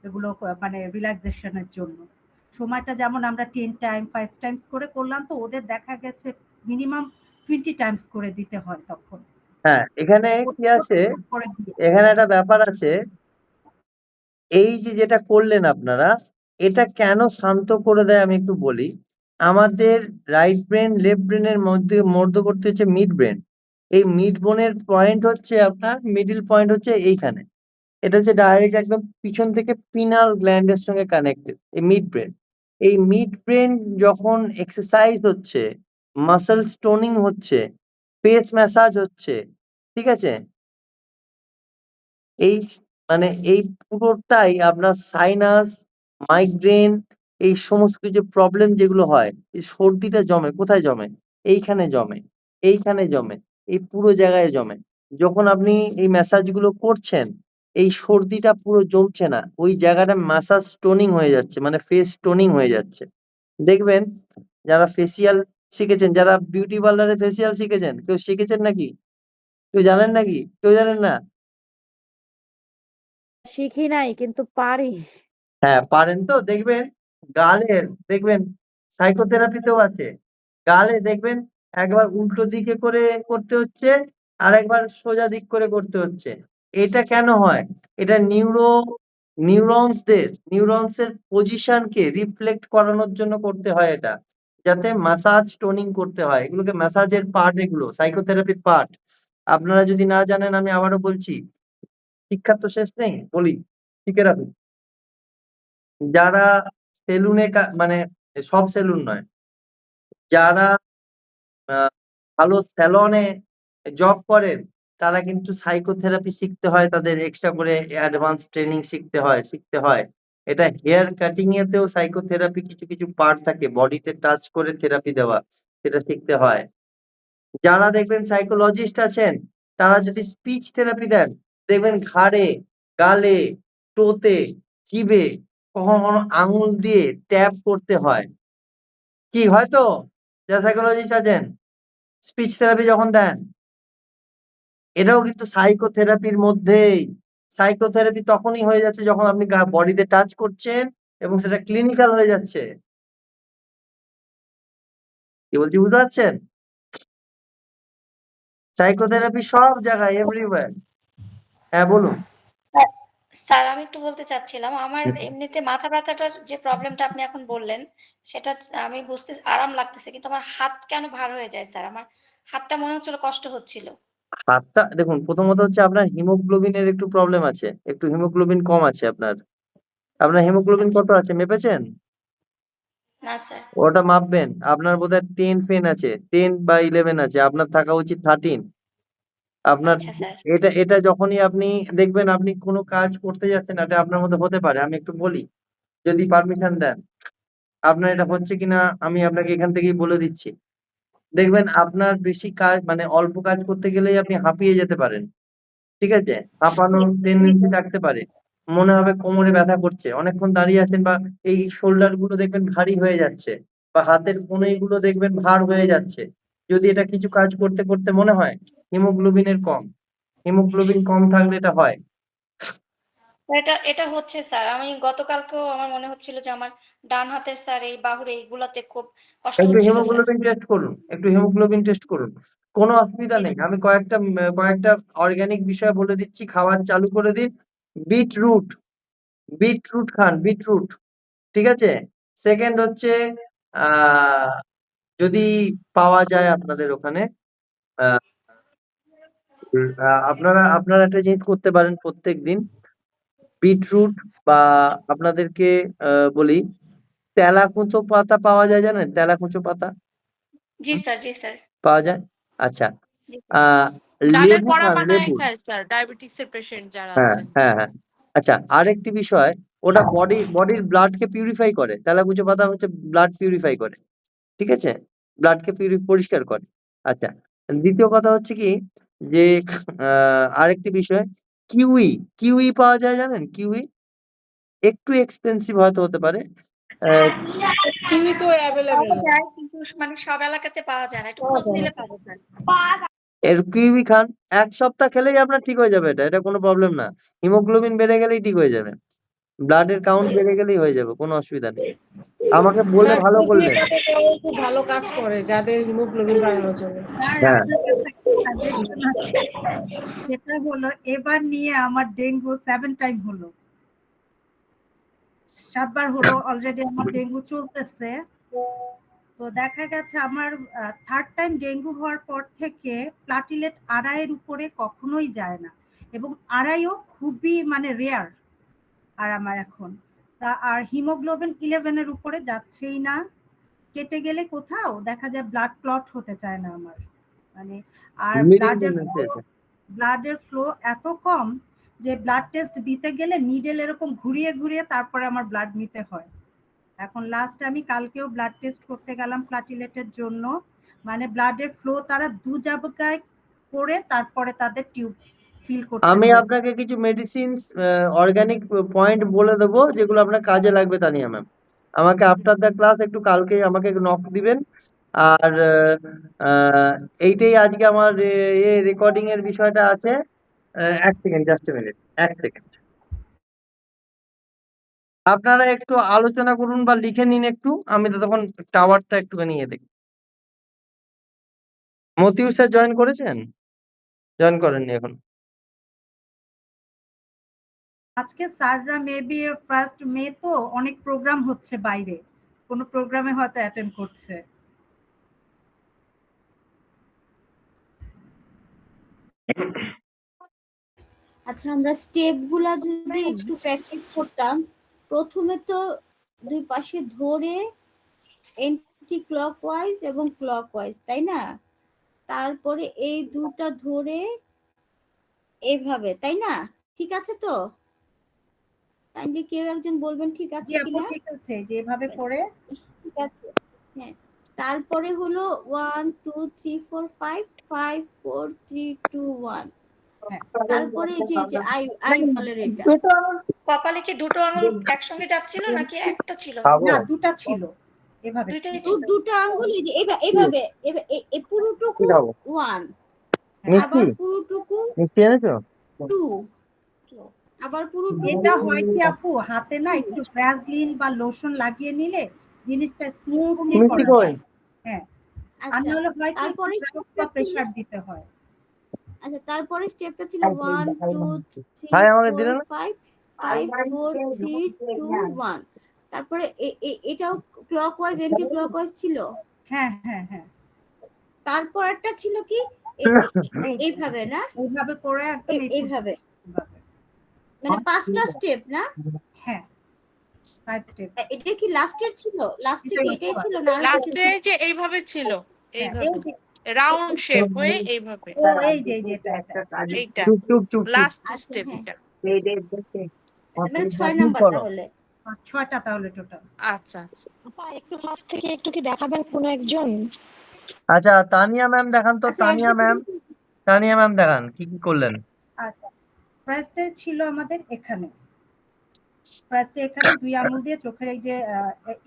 এগুলো মানে রিল্যাক্সেশনের জন্য। সময়টা যেমন আমরা 10 টাইম 5 টাইমস করে করলাম, তো ওদের দেখা গেছে মিনিমাম 20 টাইমস করে দিতে হয় তখন। হ্যাঁ, এখানে কি আছে, করে দিয়ে এখানে একটা ব্যাপার আছে। এই যে যেটা করলেন আপনারা, এটা কেন শান্ত করে দেয় আমি একটু বলি। আমাদের রাইট ব্রেন লেফট ব্রেনের মধ্যবর্তী হচ্ছে মিড ব্রেন। এই মিড বোনের পয়েন্ট হচ্ছে আপনার, মিডল পয়েন্ট হচ্ছে এইখানে। এটা হচ্ছে ডাইরেক্ট একদম পিছন থেকে পিনাল গ্ল্যান্ডের সঙ্গে কানেক্টেড, এই মিড ব্রেন। এই মিড ব্রেন যখন এক্সারসাইজ হচ্ছে, মাসল স্টোনিং হচ্ছে, ফেস ম্যাসাজ হচ্ছে, ঠিক আছে, এই মানে এই পুরোটাই আপনার সাইনাস, মাইগ্রেন, এই সমস্ত কিছু প্রবলেম যেগুলো হয়, এই সর্দিটা জমে কোথায় জমে, এইখানে জমে, এইখানে জমে, এই পুরো জায়গায় জমে। যখন আপনি এই ম্যাসাজ গুলো করছেন, এই সর্দিটা পুরো জমছে না, ওই জায়গাটা ম্যাসাজ স্টোনিং হয়ে যাচ্ছে, মানে ফেস টোনিং হয়ে যাচ্ছে। দেখবেন যারা ফেসিয়াল শিখেছেন, যারা বিউটি পার্লারে ফেসিয়াল শিখেছেন, কেউ শিখেছেন নাকি, কেউ জানেন নাকি, কেউ জানেন না? শিখি নাই কিন্তু পারি। হ্যাঁ, পারেন তো? দেখবেন গালের, দেখবেন সাইকোথেরাপিতেও আছে। গালে দেখবেন একবার উল্টো দিকে করে করতে হচ্ছে, আর একবার সোজা দিক করে করতে হচ্ছে। এটা কেন হয়? এটা নিউরনসের পজিশনকে রিফ্লেক্ট করানোর জন্য করতে হয় এটা। যাতে ম্যাসাজ টোনিং করতে হয়। এগুলোকে ম্যাসাজের পার্ট, এগুলো সাইকোথেরাপির পার্ট। আপনারা যদি না জানেন আমি আবারও বলছি, শিক্ষার তো শেষ নেই, বলি শিখে রাখুন। যারা সেলুনে মানে সব সেলুন নয়, যারা ভালো স্যালনে জব করেন, তারা কিন্তু সাইকোথেরাপি শিখতে হয়, তাদের এক্সট্রা করে অ্যাডভান্স ট্রেনিং শিখতে হয়। এটা হেয়ার কাটিং এতেও সাইকোথেরাপি কিছু কিছু পার্ট থাকে, বডিতে টাচ করে থেরাপি দেওয়া, সেটা শিখতে হয়। যারা দেখবেন সাইকোলজিস্ট আছেন, তারা যদি স্পিচ থেরাপি দেন, দেখবেন ঘাড়ে, গালে, টোতে, জিভে কখনো কখনো আঙুল দিয়ে ট্যাপ করতে হয়। কি হয়তো যারা সাইকোলজিস্ট আছেন, স্পিচ থেরাপি যখন দেন, এটাও কিন্তু সাইকোথেরাপির মধ্যেই। সাইকোথেরাপি তখনই হয়ে যাচ্ছে যখন আপনি বডিতে টাচ করছেন এবং সেটা ক্লিনিক্যাল হয়ে যাচ্ছে। কি বলছি বুঝতে পারছেন? সাইকোথেরাপি সব জায়গায়, এভরিওয়্যার। হ্যাঁ বলুন। স্যার আমি একটু বলতে চাচ্ছিলাম আমার এমনিতে মাথা ব্যথাটার যে প্রবলেমটা আপনি এখন বললেন সেটা আমি বুঝতে আরাম লাগতেছে কিন্তু আমার হাত কেন ভার হয়ে যায় স্যার আমার হাতটা মনে হচ্ছিল কষ্ট হচ্ছিল হাতটা দেখুন, প্রথমত হচ্ছে আপনার হিমোগ্লোবিনের একটু প্রবলেম আছে, একটু হিমোগ্লোবিন কম আছে আপনার। আপনার হিমোগ্লোবিন আচ্ছা কত আছে মেপেছেন? না স্যার ওটা মাপবেন। আপনার বোধহয় 10 ফেন আছে, 10 বা 11 আছে, আপনার থাকা উচিত 13। আপনার আচ্ছা স্যার এটা এটা যখনই আপনি দেখবেন আপনি কোনো কাজ করতে যাচ্ছেন, এটা আপনার মধ্যে হতে পারে, আমি একটু বলি যদি পারমিশন দেন, আপনার এটা হচ্ছে কিনা আমি আপনাকে এখান থেকেই বলে দিচ্ছি। দেখবেন আপনার বেশি কাজ মানে অল্প কাজ করতে গেলেই আপনি হাঁপিয়ে যেতে পারেন, ঠিক আছে, হাঁপানোর টেন্ডেন্সি থাকতে পারে, মনে হবে কোমরে ব্যথা করছে, অনেকক্ষণ দাঁড়িয়ে আছেন, বা এই শোল্ডার গুলো দেখবেন ভারী হয়ে যাচ্ছে, বা হাতের কনুইগুলো দেখবেন ভার হয়ে যাচ্ছে। যদি এটা কিছু কাজ করতে করতে মনে হয় হিমোগ্লোবিনের কম, হিমোগ্লোবিন কম থাকলে এটা হয়। এটা এটা হচ্ছে স্যার আমি গতকালকেও আমার মনে হচ্ছিল যে আমার ডান হাতের স্যার এই বাহুর এইগুলাতে খুব কষ্ট একটু হচ্ছিল স্যার হিমোগ্লোবিন টেস্ট করুন, একটু হিমোগ্লোবিন টেস্ট করুন, কোনো অসুবিধা জি নেই। আমি কয়েকটা অর্গানিক বিষয় বলে দিচ্ছি, খাবার চালু করে দিন। বিটরুট, বিটরুট খান, বিটরুট, ঠিক আছে। সেকেন্ড হচ্ছে আহ যদি পাওয়া যায় আপনাদের ওখানে, আহ, আপনারা আপনারা একটা জিনিস করতে পারেন প্রত্যেক দিন, বিটরুট বা আপনাদেরকে বলি তেলাকুচো পাতা পাওয়া যায়, জানেন তেলাকুচো পাতা জি স্যার পাওয়া যায়? আচ্ছা, জি আহ ডালের লেবু বড়া খান, বানায় লেবু। খায় স্যার, ডায়াবেটিসের পেশেন্ট যারা হ্যাঁ, আছেন। হ্যাঁ, হ্যাঁ। আচ্ছা, আরেকটি বিষয়, ওটা বডির ব্লাডকে পিউরিফাই করে। তেলাকুচো পাতা হচ্ছে ব্লাড পিউরিফাই করে, ঠিক আছে? ব্লাডকে পরিষ্কার করে। আচ্ছা, দ্বিতীয় কথা হচ্ছে কি যে আরেকটি বিষয়, কিউই, কিউই পাওয়া যায়, জানেন কিউই? একটু এক্সপেন্সিভ হয়তো হতে পারে। আহ, কিউই তো অ্যাভেলেবেল পাওয়া না। যায় কিন্তু মানে সব এলাকাতে পাওয়া যায় না একটু খোঁজ নিলে পাবো স্যার এর কিউই খান, 1 সপ্তাহ খেলেই আপনার ঠিক হয়ে যাবে, এটা এটা কোনো প্রবলেম না। হিমোগ্লোবিন বেড়ে গেলেই ঠিক হয়ে যাবে। ব্লাডের কাউন্ট জি বেড়ে গেলেই হয়ে যাবে, কোনো অসুবিধা নেই। আমাকে বলে স্যার ভালো করলেন। খুব ভালো কাজ করে যাদের হিমোগ্লোবিন বাড়ানোর জন্য। স্যার হ্যাঁ, আপনার কাছে একটা সাজেশন আছে, সেটা হলো এবার নিয়ে আমার ডেঙ্গু 7 টাইম হলো, 7 বার হলো অলরেডি আমার ডেঙ্গু চলতেছে। তো দেখা গেছে আমার 3rd টাইম ডেঙ্গু হওয়ার পর থেকে প্লাটিলেট 2.5 উপরে কখনোই যায় না, এবং 2.5ও খুবই মানে রেয়ার। আর আমার এখন আর হিমোগ্লোবিন 11 এর উপরে যাচ্ছেই না। কেটে গেলে কোথাও দেখা যায় ব্লাড ক্লট হতে চায় না আমার, মানে আর ব্লিডিং টেন্ডেন্সি আছে। ব্লাডের ফ্লো এত কম যে ব্লাড টেস্ট দিতে গেলে নিডেল এরকম ঘুরিয়ে ঘুরিয়ে তারপরে আমার ব্লাড নিতে হয়। এখন লাস্ট আমি কালকেও ব্লাড টেস্ট করতে গেলাম প্লাটিলেটের জন্য, মানে ব্লাডের ফ্লো তারা 2 জায়গায় করে তারপরে তাদের টিউব ফিল করতে আমি হয়েছে। আপনাকে কিছু মেডিসিনস অর্গানিক পয়েন্ট বলে দেবো যেগুলো আপনার কাজে লাগবে তানিয়া ম্যাম। আমাকে আফটার দ্য ক্লাস একটু কালকে আমাকে নক দিবেন। আর এইটাই আজকে আমার রেকর্ডিং এর বিষয়টা আছে। 1 সেকেন্ড, জাস্ট মিনিট, 1 সেকেন্ড। আপনারা একটু আলোচনা করুন বা লিখে নিন একটু, আমি তো তখন টাওয়ারটা একটুখানি দেখি। মতিউর স্যার জয়েন করেছেন? জয়েন করেননি এখন। আজকে স্যাররা মেবি 1st মে তো অনেক প্রোগ্রাম হচ্ছে বাইরে, কোনো প্রোগ্রামে হয়তো অ্যাটেন্ড করছে। আচ্ছা, আমরা স্টেপগুলা যদি একটু প্র্যাকটিস করতাম। প্রথমে তো দুই পাশে ধরে এন্টি ক্লকওয়াইজ এবং ক্লকওয়াইজ, তাই না? তারপরে এই দুটা ধরে এইভাবে, তাই না? ঠিক আছে তো? কাইন্ডলি কেউ একজন বলবেন ঠিক আছে জি আপু, কিনা? ঠিক আছে, যেভাবে করে। ঠিক আছে, হ্যাঁ। তারপরে হলো 1 2 3 4 5 5 4 3 2 1। হ্যাঁ, তারপরে যে আই বলের এটা কপালে কি দুটো আঙুল একসঙ্গে যাচ্ছিল নাকি একটা ছিল? না, দুটা ছিল, এভাবে দুইটাই ছিল। দুটো আঙ্গুল এইভাবে এই পুরোটুকু 1, আবার পুরোটুকু মিষ্টি এনেছো? 2, আবার পুরোটুকু। এটা হয় কি আপু, হাতে না একটু ভ্যাসলিন বা লোশন লাগিয়ে নিলে জিনিসটা স্মুথলি মিষ্টি করা কই? যায়। হ্যাঁ, আর আচ্ছা, নাহলে হয় কি তারপরে প্রেসার দিতে হয়। আচ্ছা, তারপরে স্টেপটা ছিল 1 2 হাই 3 আমাকে 4 দিলে না? 5 5 4 3 2 1। তারপরে এটাও ক্লকওয়াইজ এন্টি ক্লকওয়াইজ ছিল। হ্যাঁ হ্যাঁ হ্যাঁ, তারপর একটা ছিল কি এইভাবে না, এইভাবে করে একদম এইভাবে, এইভাবে। মানে 5টা স্টেপ না? হ্যাঁ, 5 স্টেপ। এটা কি লাস্টের ছিল? লাস্টে কি এটাই ছিল না? লাস্টে যে এইভাবে ছিল, এইভাবে এই যে রাউন্ড শেপ হয়ে এইভাবে, ও এই যে এটা এইটা চুপ চুপ চুপ চুপ। লাস্ট আচ্ছা, স্টেপ হ্যাঁ। এটা। মানে 6 নাম্বার তাহলে। 6টা তাহলে টোটাল। আচ্ছা আচ্ছা, আপা একটু কাছ থেকে একটু কি দেখাবেন কোনো একজন? আচ্ছা, তানিয়া ম্যাম দেখান তো। আচ্ছা, তানিয়া ম্যাম, তানিয়া ম্যাম দেখান কি কি করলেন। আচ্ছা, ফার্স্টে ছিল আমাদের এখানে, ফার্স্টে এখানে 2 আঙুল দিয়ে চোখের এই যে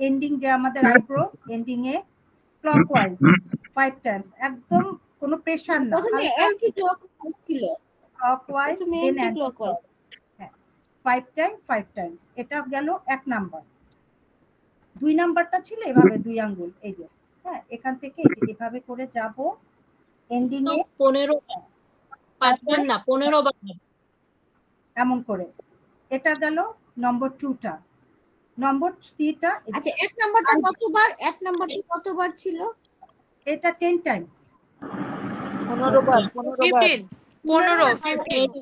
এন্ডিং যে আমাদের আইব্রো এন্ডিং এ ক্লকওয়াইজ 5 টাইমস, একদম কোনো প্রেসার না, প্রথমে অ্যান্টি ক্লকওয়াইজ ছিল। ক্লকওয়াইজ প্রথমে দেন অ্যান্টি ক্লকওয়াইজ। হ্যাঁ, 5 টাইমস। এটা গেল 1 নাম্বার। 2 নাম্বারটা ছিল এভাবে 2 আঙ্গুল, এই যে হ্যাঁ, এখান থেকে এই যে এভাবে করে যাব এন্ডিং এ 15 পাঁচবার না 15 বার এমন করে। এটা গেল নম্বর 2টা। নম্বর 3টা, আচ্ছা, 1 নাম্বারটা কতবার? 1 নাম্বারটা কতবার ছিল? এটা 10 টাইমস। 15 15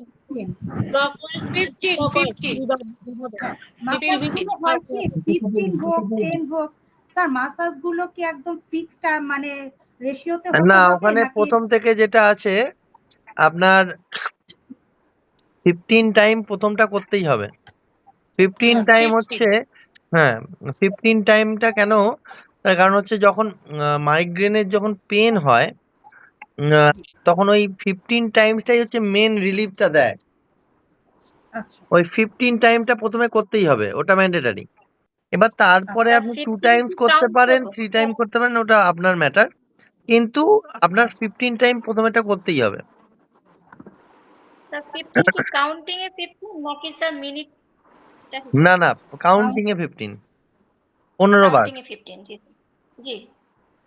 ক্লকওয়াইজ 15 মাসাজগুলো হয় কি 15 হোক 10 হোক, স্যার মাসাজগুলো কি একদম ফিক্সড মানে রেশিওতে হতে না, হবে ওখানে নাকি? প্রথম থেকে যেটা আছে আপনার 15 টাইম প্রথমটা করতেই হবে। 15 টাইম হচ্ছে, হ্যাঁ 15 টাইমটা কেন, তার কারণ হচ্ছে যখন মাইগ্রেনের যখন পেন হয় তখন ওই 15 টাইমসটাই হচ্ছে মেন রিলিফটা দেয়। আচ্ছা, ওই 15 টাইমটা প্রথমে করতেই হবে, ওটা ম্যান্ডেটারি। এবার তারপরে স্যার আপনি 2 15 টাইমস করতে count পারেন, করো। 3 টাইম করতে পারেন, ওটা আপনার ম্যাটার, কিন্তু আপনার 15 টাইম প্রথমেটা করতেই হবে। স্যার 15 কি কাউন্টিং এ 15 নাকি স্যার মিনিট না, না, কাউন্টিং এ 15 15 বার। কাউন্টিং এ 15 জি জি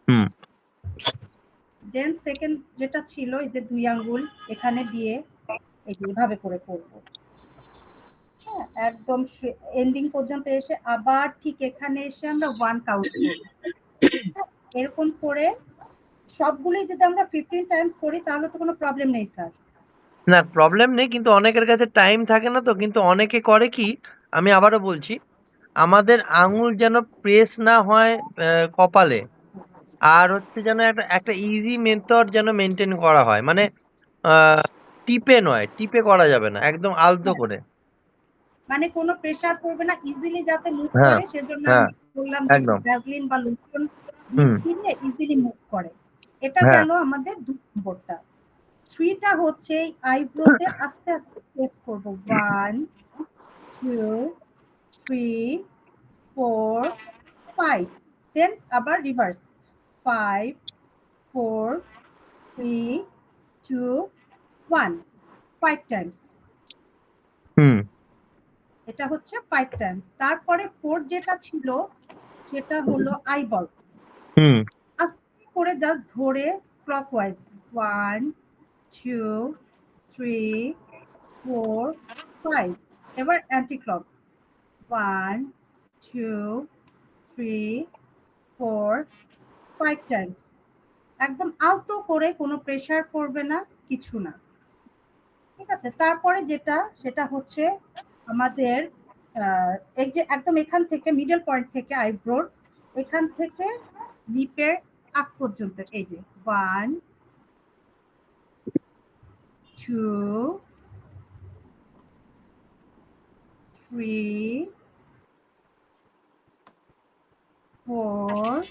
হুম। দেন সেকেন্ড যেটা ছিল এই যে 2 আঙ্গুল এখানে দিয়ে এই যে এভাবে করে করব। হ্যাঁ, একদম এন্ডিং পর্যন্ত এসে আবার ঠিক এখানে এসে আমরা 1 কাউন্ট করব। হ্যাঁ, এরকম করে সবগুলোই যদি আমরা 15 টাইমস করি তাহলে তো কোনো প্রবলেম নেই স্যার। না, প্রবলেম নেই, কিন্তু অনেকের কাছে টাইম থাকে না তো, কিন্তু অনেকে করে কি, আমি আবারও বলছি, আমাদের আঙুল যেন প্রেস না হয় কপালে, আর হচ্ছে যেন একটা ইজি মেথড যেন মেনটেন করা হয়, মানে টিপে নয়, টিপে করা যাবে না, একদম আলতো হ্যাঁ, করে। মানে কোনো প্রেসার পড়বে না, ইজিলি যাতে মুভ হ্যাঁ, করে সেজন্য আমি হ্যাঁ, বললাম যে একটু একদম। ভ্যাসলিন বা লোশন হুম, দিলে ইজিলি মুভ করে। এটা হ্যাঁ, গেল আমাদের 2 নম্বরটা। 3 টা হচ্ছে আইব্রোতে আস্তে আস্তে প্রেস করব। 1 2 3 4 5 দেন আবার রিভার্স 5 4 3 2 1 5 টাইমস। হুম, এটা হচ্ছে 5 টাইমস। তারপরে 4 যেটা ছিল সেটা হলো আইবল। হুম, আস্তে করে জাস্ট ধরে ক্লকওয়াইজ 1 2 3 4 5 এবার অ্যান্টি ক্লক 1 2 3 4 5 টাইমস। একদম আলতো করে কোনো প্রেসার পড়বে না, কিছু না। ঠিক আছে, তারপরে যেটা সেটা হচ্ছে আমাদের এই যে একদম এখান থেকে মিডল পয়েন্ট থেকে আইব্রোর এখান থেকে লিপের আগ পর্যন্ত এই যে 1 2 3 4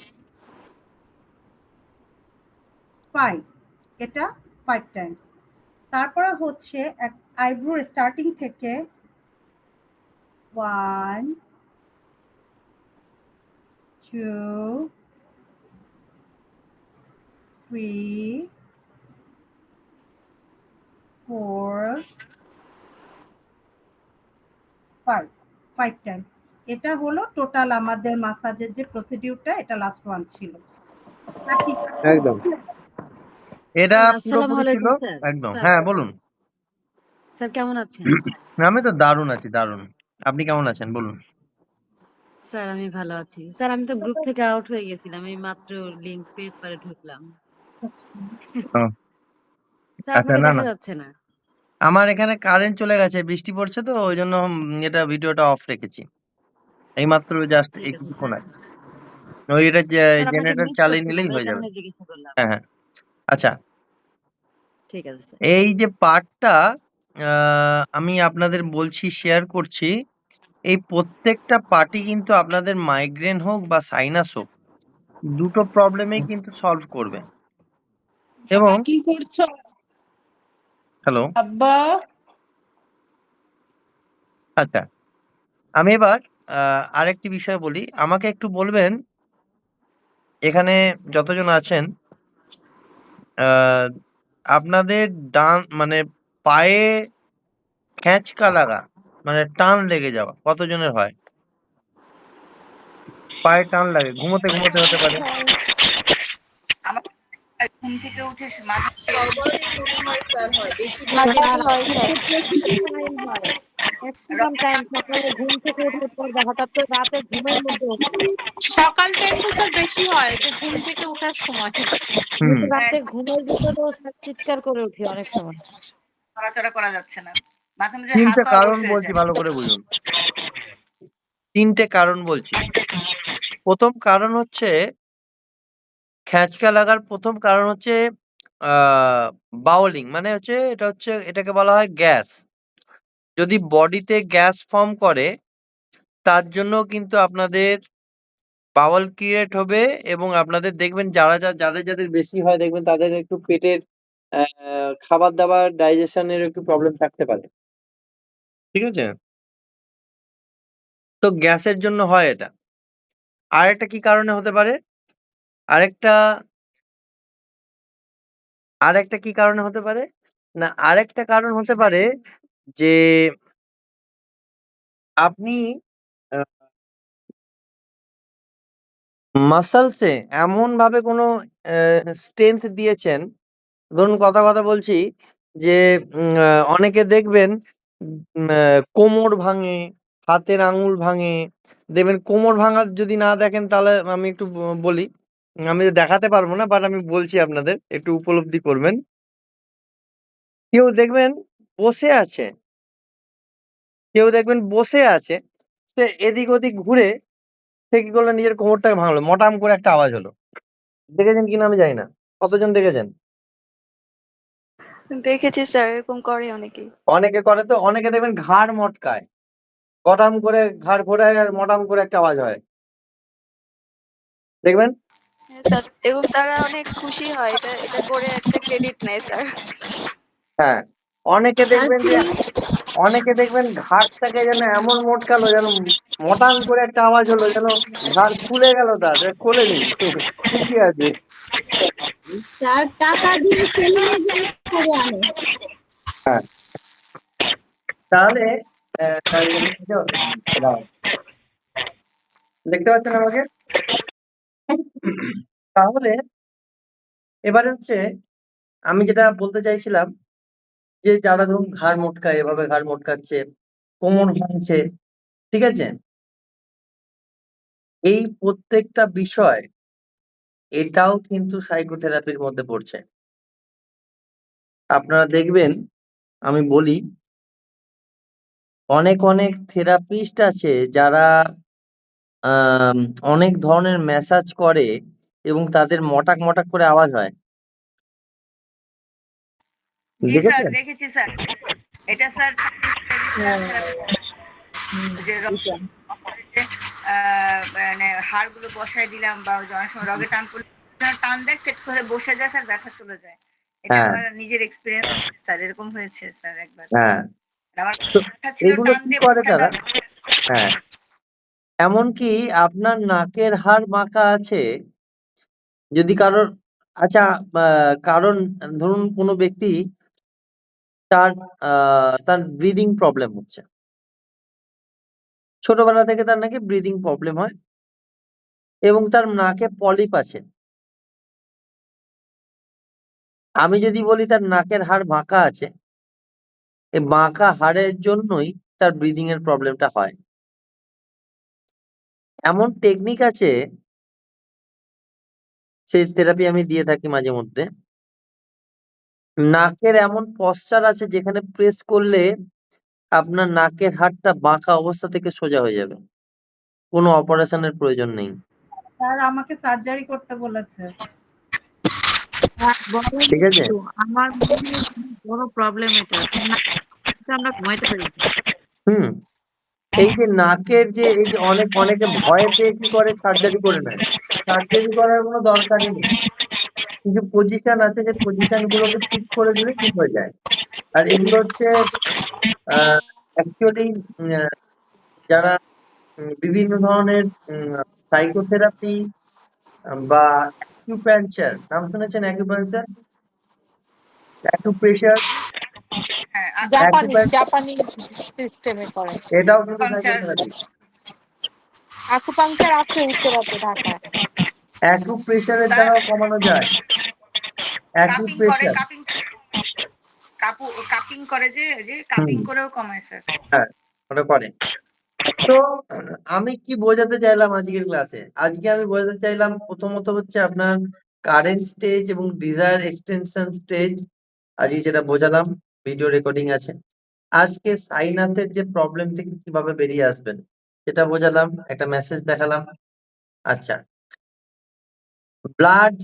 5 এটা 5 টাইমস। তারপরে হচ্ছে আইব্রোর স্টার্টিং থেকে 1 2 3 4 5 5 টাইম। এটা হলো টোটাল আমাদের মাসাজের যে প্রসিডিউরটা, এটা লাস্ট ওয়ান ছিল। আর কি একদম। এটা স্যার আসসালামু পুরোপুরি ছিল। আলাইকুম স্যার। একদম। স্যার হ্যাঁ, বলুন। স্যার কেমন আছেন? আমি তো দারুণ আছি, দারুণ। আপনি কেমন আছেন বলুন? স্যার আমি ভালো আছি। স্যার আমি তো গ্রুপ থেকে আউট হয়ে গেছিলাম। এই মাত্র লিংক পেজ পারে ঢুকলাম। ও, স্যার আচ্ছা, আপনাকে না, দেখা না। যাচ্ছে না। আমার এখানে কারেন্ট চলে গেছে, বৃষ্টি পড়ছে তো ওই জন্য এটা ভিডিওটা অফ রেখেছি। এইমাত্র জাস্ট ঠিক এই আছে কিছুক্ষণ স্যার। আগে। ওই এটা স্যার আপনাকে জেনারেটর মিস চালিয়ে করছিলাম নিলেই এই হয়ে যাবে। কারণে জিজ্ঞাসা করলাম। হ্যাঁ, হ্যাঁ। আচ্ছা, ঠিক আছে স্যার। এই যে পার্টটা আমি আপনাদের বলছি, শেয়ার করছি। এই প্রত্যেকটা পার্টই কিন্তু আপনাদের মাইগ্রেন হোক বা সাইনাস হোক, দুটো প্রবলেমেই কিন্তু সলভ করবে। এবং কি করছো হ্যালো, আব্বা? আচ্ছা, আমি এবার আরেকটি বিষয় বলি। আমাকে একটু বলবেন, এখানে যতজন আছেন, আহ, আপনাদের ডান মানে পায়ে খেঁচকা লাগা, মানে টান লেগে যাওয়া কতজনের হয়? পায়ে টান লাগে, ঘুমোতে ঘুমোতে হতে পারে। আমার ঘুম থেকে উঠে মাঝে সবারই মনে হয় স্যার হয়, মাঝরাতে বেশিরভাগেরই হয় হয়। স্যার। টাইম হয়। ম্যাক্সিমাম টাইম সকালে ঘুম থেকে ওঠার পর বা হঠাৎ করে রাতে ঘুমের মধ্যে ওঠে। সকাল টাইমটা স্যার বেশি হয় যে ঘুম থেকে ওঠার সময়। আমি হুম, তো রাতে ঘুমের ভিতরেও স্যার চিৎকার করে উঠি অনেক সময়। নড়াচড়া করা যাচ্ছে না, মাঝে মাঝে হাত তিনটে পা কারণ বসে বলছি, যায়। ভালো করে বুঝুন। তিনটে কারণ বলছি। প্রথম কারণ হচ্ছে, খেঁচকা লাগার প্রথম কারণ হচ্ছে বাউলিং, মানে হচ্ছে এটাকে বলা হয় গ্যাস। যদি বডিতে গ্যাস ফর্ম করে, তার জন্য কিন্তু আপনাদের বাওয়াল ক্রিয়েট হবে, এবং আপনাদের দেখবেন যাদের যাদের বেশি হয় দেখবেন তাদের একটু পেটের খাবার দাবার ডাইজেশনের একটু প্রবলেম থাকতে পারে। ঠিক আছে? তো গ্যাসের জন্য হয় এটা। আরেকটা কি কারণে হতে পারে? আরেকটা আরেকটা কি কারণে হতে পারে? না, আরেকটা কারণ হতে পারে যে আপনি মাসলসে এমন ভাবে কোনো স্ট্রেংথ দিয়েছেন, ধরুন কথা কথা বলছি যে অনেকে দেখবেন কোমর ভাঙে, হাতের আঙুল ভাঙে। দেখবেন কোমর ভাঙা যদি না দেখেন তাহলে আমি একটু বলি, আমি দেখাতে পারবো না, বাট আমি বলছি আপনাদের একটু উপলব্ধি করবেন। কেউ দেখবেন বসে আছে, কেউ দেখবেন বসে আছে, সে এদিক ওদিক ঘুরে সে কি করলো, নিজের কোমরটাকে ভাঙলো, মটাম করে একটা আওয়াজ হলো। দেখেছেন কিনা আমি জানি না, কতজন দেখেছেন? দেখেছি স্যার, এরকম করে অনেকেই। অনেকে করে, তো অনেকে দেখবেন ঘাড় মটকায়, কটাম করে ঘাড় ঘোরায় আর মটাম করে একটা আওয়াজ হয়, দেখবেন। হ্যাঁ স্যার, এবং তারা অনেক খুশি হয়, এটা এটা করে একটা ক্রেডিট নেয় স্যার। হ্যাঁ, অনেকে দেখবেন যে অনেকে দেখবেন ঘাড়টাকে যেন এমন মটকালো যেন মটাম করে একটা আওয়াজ হলো, যেন ঘাড় খুলে গেল, তার খোলেনি, ঠিকই আছে। স্যার টাকা দিয়ে সেলুনে যাই করে আনে। হ্যাঁ, তাহলে দাঁড়াও। দেখতে পাচ্ছেন আমাকে? তাহলে এবারে হচ্ছে আমি যেটা বলতে চাইছিলাম, যে যারা ধরুন ঘাড় মটকায়, এভাবে ঘাড় মটকাচ্ছে, কোমর ভাঙছে, ঠিক আছে, এই প্রত্যেকটা বিষয় এটাও কিন্তু সাইকোথেরাপির মধ্যে পড়ছে। আপনারা দেখবেন, আমি বলি, অনেক অনেক থেরাপিস্ট আছে যারা আম অনেক ধরনের ম্যাসাজ করে এবং তাদের মটাক, মটাক করে আওয়াজ হয়। জি স্যার, দেখেছেন? দেখেছি স্যার। এটা স্যার থেরাপি, যে মানে হাড়গুলো বসায় দিলাম, বা অনেক সময় রগে টান পড়লে টান দেয়, সেট করে বসে যায় স্যার, ব্যথা চলে যায়। এটা হ্যাঁ, আমার নিজের এক্সপেরিয়েন্স স্যার, এরকম হয়েছে স্যার একবার। হ্যাঁ। আমার তো ব্যথা ছিল, এগুলো টান কি দিয়ে করে বসে তারা? দেওয়া। হ্যাঁ, এমনকি আপনার নাকের হাড় বাঁকা আছে, যদি কারোর, আচ্ছা, কারণ ধরুন কোনো ব্যক্তি তার তার ব্রিদিং প্রবলেম হচ্ছে, ছোটবেলা থেকে তার নাকি ব্রিদিং প্রবলেম হয় এবং তার নাকে পলিপ আছে। আমি যদি বলি তার নাকের হাড় বাঁকা আছে, এই বাঁকা হাড়ের জন্যই তার ব্রিদিং এর প্রবলেমটা হয়। এমন টেকনিক আছে, সেই থেরাপি আমি দিয়ে থাকি মাঝে মধ্যে। নাকের এমন পশ্চার আছে যেখানে প্রেস করলে আপনার নাকের হাড়টা বাঁকা অবস্থা থেকে সোজা হয়ে যাবে, কোনো অপারেশনের প্রয়োজন নেই। স্যার আমাকে সার্জারি করতে বলেছে। বলেন ঠিক আছে? একটু, আমার মনে হয় বড় প্রবলেম এটা, আমরা ঘুমাইতে পারি না। হুম, এই যে নাকের যে এই যে অনেকে ভয় পেয়ে কি করে, সার্জারি করে নেয়। সার্জারি করার কোনো দরকারই নেই, কিছু পজিশন আছে, যে পজিশন গুলোকে ঠিক করে দিলে ঠিক হয়ে যায়। আর এগুলো হচ্ছে অ্যাকচুয়ালি যারা বিভিন্ন ধরনের সাইকোথেরাপি বা অ্যাকুপাঞ্চার, নাম শুনেছেন? অ্যাকুপাঞ্চার, অ্যাকুপ্রেশার, হ্যাঁ, জাপানি সিস্টেমে করে। এটাও কিন্তু পাংচার, সাইকোথেরাপি। আকুপাংচার আছে উত্তরাতে, ঢাকায়। অ্যাকুপ্রেশারের স্যার দ্বারাও কমানো যায়। কাপিং করে, অ্যাকুপ্রেশার, কাপিং করে, যে কাপিং করেও কমায় স্যার। হ্যাঁ, ওটা করে। তো আমি কি বোঝাতে চাইলাম আজকের ক্লাসে? আজকে আমি বোঝাতে চাইলাম প্রথমত হচ্ছে আপনার কারেন্ট স্টেজ এবং ডিজায়ার এক্সটেনশন স্টেজ, আজকে যেটা বোঝালাম, ভিডিও রেকর্ডিং আছে। আজকে সাইনাসের যে প্রবলেম থেকে কিভাবে বেরিয়ে আসবেন সেটা বোঝালাম, একটা মেসেজ দেখালাম। আচ্ছা, ব্লাড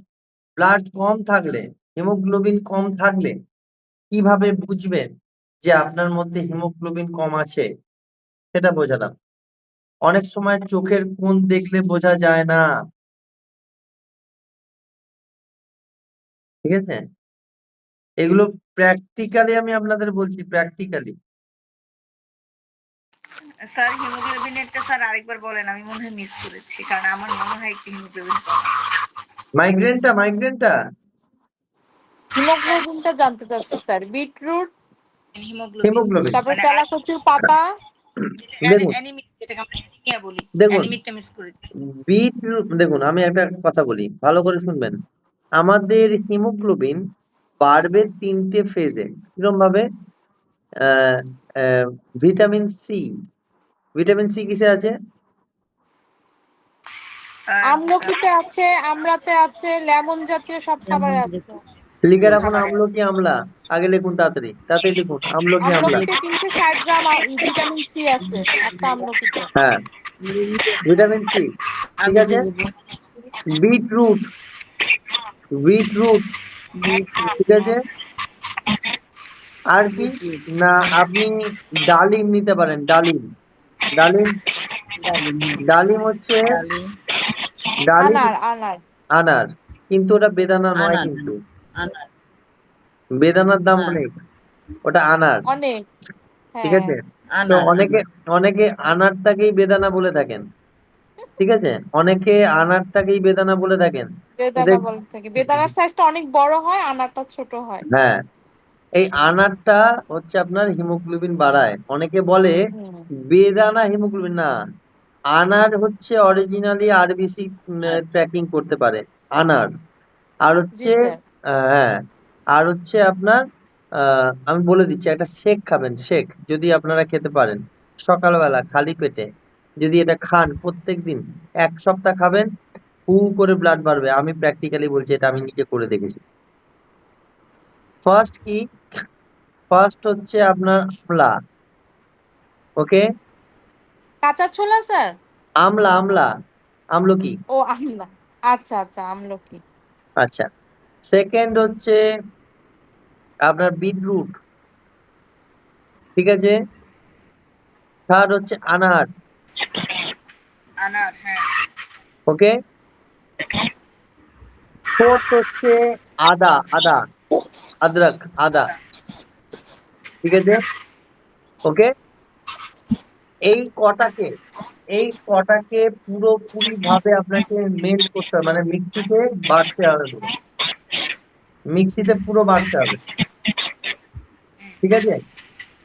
ব্লাড কম থাকলে, হিমোগ্লোবিন কম থাকলে কিভাবে বুঝবেন যে আপনার মধ্যে হিমোগ্লোবিন কম আছে সেটা বোঝালাম। অনেক সময় চোখের কোণ দেখলে বোঝা যায় না, ঠিক আছে? এগুলো প্র্যাকটিক্যালি আমি আপনাদের বলছি, প্র্যাকটিক্যালি। স্যার হিমোগ্লোবিনেরটা স্যার আরেকবার বলেন, আমি মনে হয় মিস করেছি, কারণ আমার মনে হয় একটু হিমোগ্লোবিন কম। মাইগ্রেনটা হিমোগ্লোবিনটা জানতে চাচ্ছি স্যার। বিটরুট, হিমোগ্লোবিন হিমোগ্লোবিন তারপর মানে তেলাকুচুর পাতা, দেখুন অ্যানিমিক, যেটাকে আমরা অ্যানিমিয়া বলি, দেখুন অ্যানিমিকটা মিস করেছি। দেখুন আমি একটা কথা বলি, ভালো করে শুনবেন। আমাদের হিমোগ্লোবিন বাড়বে 3টে ফেজে। কিরকম ভাবে? আহ, আহ, ভিটামিন সি। ভিটামিন সি কিসে আছে? আমলকিতে আছে, আমড়াতে আছে, লেমন জাতীয় সব খাবারে আছে। লিখে রাখুন আমলকি আমলা। আগে লিখুন, তাড়াতাড়ি তাড়াতাড়ি লিখুন আমলকি আমলা। আমলকিতে 360 গ্রাম ভিটামিন সি আছে একটা আমলকিতে। হ্যাঁ, ভিটামিন সি। ঠিক আছে। Beetroot, beetroot. ঠিক আছে। আর কি না, আপনি ডালিম নিতে পারেন। ডালিম, ডালিম, ডালিম হচ্ছে ডালিম আনার, আনার, আনার, কিন্তু ওটা বেদানা নয়, কিন্তু বেদানার দাম অনেক, ওটা আনার। অনেক। ঠিক হ্যাঁ, আছে। তো অনেকে অনেকে আনারটাকেই বেদানা বলে থাকেন। ঠিক আছে, অনেকে আনারটাকেই বেদানা বলে থাকেন। বেদানা বলে থাকে। বেদানার সাইজটা অনেক বড় হয়, আনারটা ছোট হয়। হ্যাঁ, এই আনারটা হচ্ছে আপনার হিমোগ্লোবিন বাড়ায়। অনেকে বলে হুম। বেদানা হিমোগ্লোবিন, না, আনার হচ্ছে অরিজিনালি আরবিসি ট্র্যাকিং করতে পারে আনার। আর জি হচ্ছে স্যার। হ্যাঁ, আর হচ্ছে আপনার আমি বলে দিচ্ছি, একটা শেক খাবেন। শেক যদি আপনারা খেতে পারেন সকালবেলা খালি পেটে, যদি এটা খান প্রত্যেকদিন 1 সপ্তাহ খাবেন, হু করে ব্লাড বাড়বে। আমি প্র্যাকটিক্যালি বলছি, এটা আমি নিজে করে দেখেছি। ফার্স্ট কি? ফার্স্ট হচ্ছে আপনার আমলা। ওকে, কাঁচা ছোলা স্যার? আমলা, আমলা, আমলকি। ও আমলা। আচ্ছা আচ্ছা, আমলকি। আচ্ছা, সেকেন্ড হচ্ছে আপনার বিটরুট। ঠিক আছে। থার্ড হচ্ছে আনার। আনার, হ্যাঁ। ওকে। ফোর্থ হচ্ছে আদা, আদা, আদরক, আদা। ঠিক আছে। ওকে। এই কটাকে পুরোপুরি ভাবে আপনাকে মেল্ট করতে হবে, মানে মিক্সিতে বাটতে হবে পুরো। মিক্সিতে পুরো বাটতে হবে। ঠিক আছে,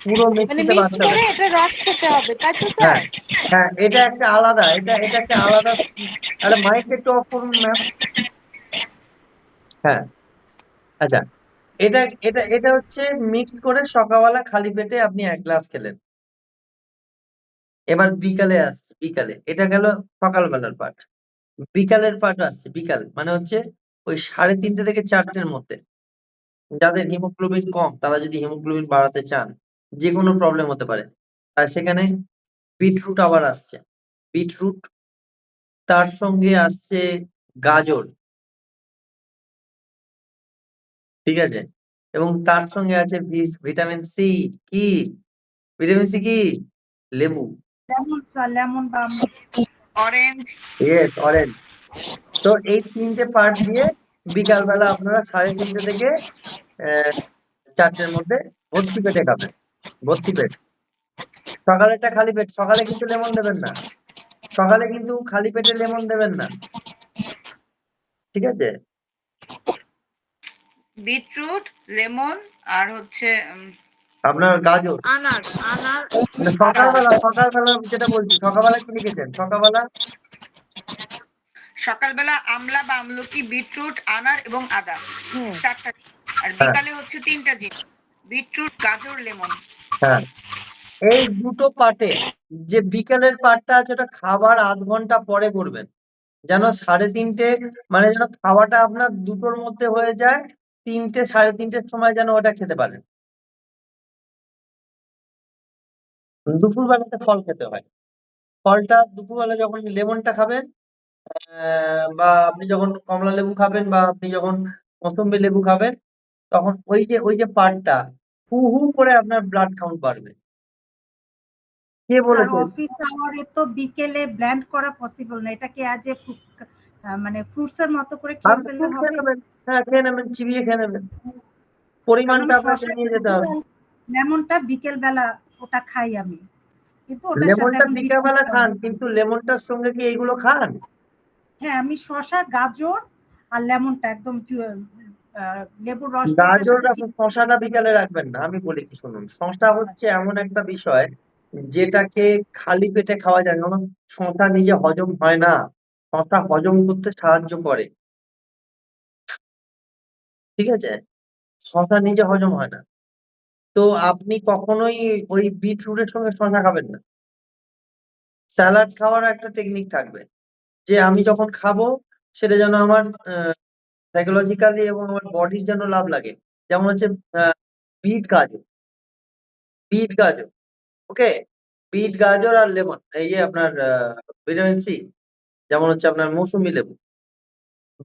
পুরো মানে মিক্সিতে মিক্সড বাটতে হবে। করে এটা রস খেতে হবে, তাই তো হ্যাঁ, স্যার? হ্যাঁ, এটা একটা আলাদা, এটা একটা আলাদা। আরে মাইক একটু অফ করুন ম্যাম। হ্যাঁ, আচ্ছা, এটা এটা এটা হচ্ছে মিক্সড করে সকালবেলা খালি পেটে আপনি 1 গ্লাস খেলেন। এবার বিকালে আসছে, বিকালে এটা গেল সকালবেলার পার্ট। বিকালের পার্ট আসছে, বিকাল মানে হচ্ছে ওই 3:30 থেকে 4টের মধ্যে। যাদের হিমোগ্লোবিন কম, তারা যদি হিমোগ্লোবিন বাড়াতে চান, যে কোনো প্রবলেম হতে পারে, আর সেখানে বিটরুট আবার আসছে। বিটরুট, তার সঙ্গে আসছে গাজর। ঠিক আছে, এবং তার সঙ্গে আছে ভিটামিন সি। কি ভিটামিন সি? কি? লেবু, লেমন স্যার, লেমন বা অরেঞ্জ। Yes, orange. তো এই 3টে পার্ট দিয়ে বিকালবেলা আপনারা 3:30 থেকে 4টের মধ্যে ভর্তি পেটে খাবেন। ভর্তি পেট। সকালেরটা খালি পেট। সকালে কিন্তু লেমন দেবেন না। সকালে কিন্তু খালি পেটে লেমন দেবেন না। ঠিক আছে। বিটরুট, লেমন, আর হচ্ছে আপনার গাজর। আনার, আনার, মানে আদা। সকালবেলা যেটা বলছি, সকালবেলা কি লিখেছেন? সকালবেলা সকালবেলা আমলা বা আমলকি, বিটরুট, আনার এবং আদা, হুম। 4টা। আর হ্যাঁ, বিকালে হচ্ছে 3টা জিনিস, বিটরুট, গাজর, লেমন। হ্যাঁ, এই দুটো পার্টে, যে বিকালের পার্টটা আছে ওটা খাবার 1/2 ঘন্টা পরে করবেন, যেন 3:30, মানে যেন খাওয়াটা আপনার 2টোর মধ্যে হয়ে যায়। 3টে 3:30-র সময় যেন ওটা খেতে পারেন। দুপুরবেলাতে ফল খেতে হয়। ফলটা দুপুরবেলা যখন লেমনটা খাবেন, বা আপনি যখন কমলা লেবু খাবেন, বা আপনি যখন মৌসুম্বি লেবু খাবেন, তখন ওই যে পার্টটা হু হু করে আপনার ব্লাড কাউন্ট বাড়বে। কে স্যার বলেছে? অফিস আওয়ারে তো বিকেলে ব্লেন্ড করা পসিবল না, এটাকে আজ এ মানে ফ্রুটস এর মতো করে খেয়ে আপনি ফেললে খেয়ে হবে? নেবেন। হ্যাঁ, খেয়ে নেবেন, চিবিয়ে খেয়ে নেবেন। কারণ পরিমাণটা আমি আপনাকে শসা নিয়ে যেতে হবে। লেমনটা বিকেল বেলা ওটা খাই আমি, কিন্তু ওটার সাথে লেমনটা এখন বিকালবেলা খান, কিন্তু লেমনটার সঙ্গে কি এইগুলো খান? হ্যাঁ, আমি শসা, গাজর আর লেমনটা একদম লেবুর রসটা ওটার গাজর সাথে রাখুন, শশাটা বিকালে রাখবেন না। আমি বলি কি শুনুন, শশা হচ্ছে এমন একটা বিষয়, যেটাকে খালি পেটে খাওয়া যায় না। কারণ শসা নিজে হজম হয় না, শসা হজম করতে সাহায্য করে, ঠিক আছে? শসা নিজে হজম হয় না। তো আপনি কখনোই ওই বিটরুটের সঙ্গে শসা খাবেন না। স্যালাড খাওয়ার একটা টেকনিক থাকবে যে আমি যখন খাবো সেটা যেন আমার সাইকোলজিক্যালি এবং আমার বডির জন্য লাভ লাগে। যেমন হচ্ছে বিট গাজর, বিট গাজর, ওকে? বিট গাজর আর লেমন, এই যে আপনার ভিটামিন সি, যেমন হচ্ছে আপনার মৌসুমী লেবু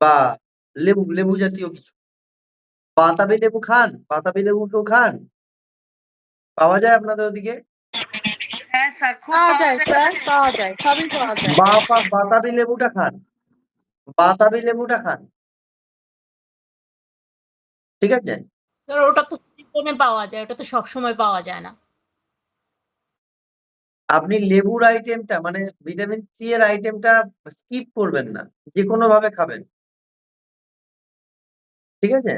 বা লেবু জাতীয় কিছু। বাতাবি লেবু খান? বাতাবি লেবু কেউ খান? পাওয়া যায় আপনাদের ওদিকে? হ্যাঁ স্যার, খুব পাওয়া পাওয়া যায় যায়। স্যার, পাওয়া যায়, সবই পাওয়া যায়। বাতাবি লেবুটা খান, বাতাবি লেবুটা খান, ঠিক আছে? স্যার ওটা তো সিজনে পাওয়া যায়, ওটা তো সবসময় পাওয়া যায় না। আপনি লেবুর আইটেমটা মানে ভিটামিন সি এর আইটেমটা স্কিপ করবেন না, যে কোনো ভাবে খাবেন, ঠিক আছে?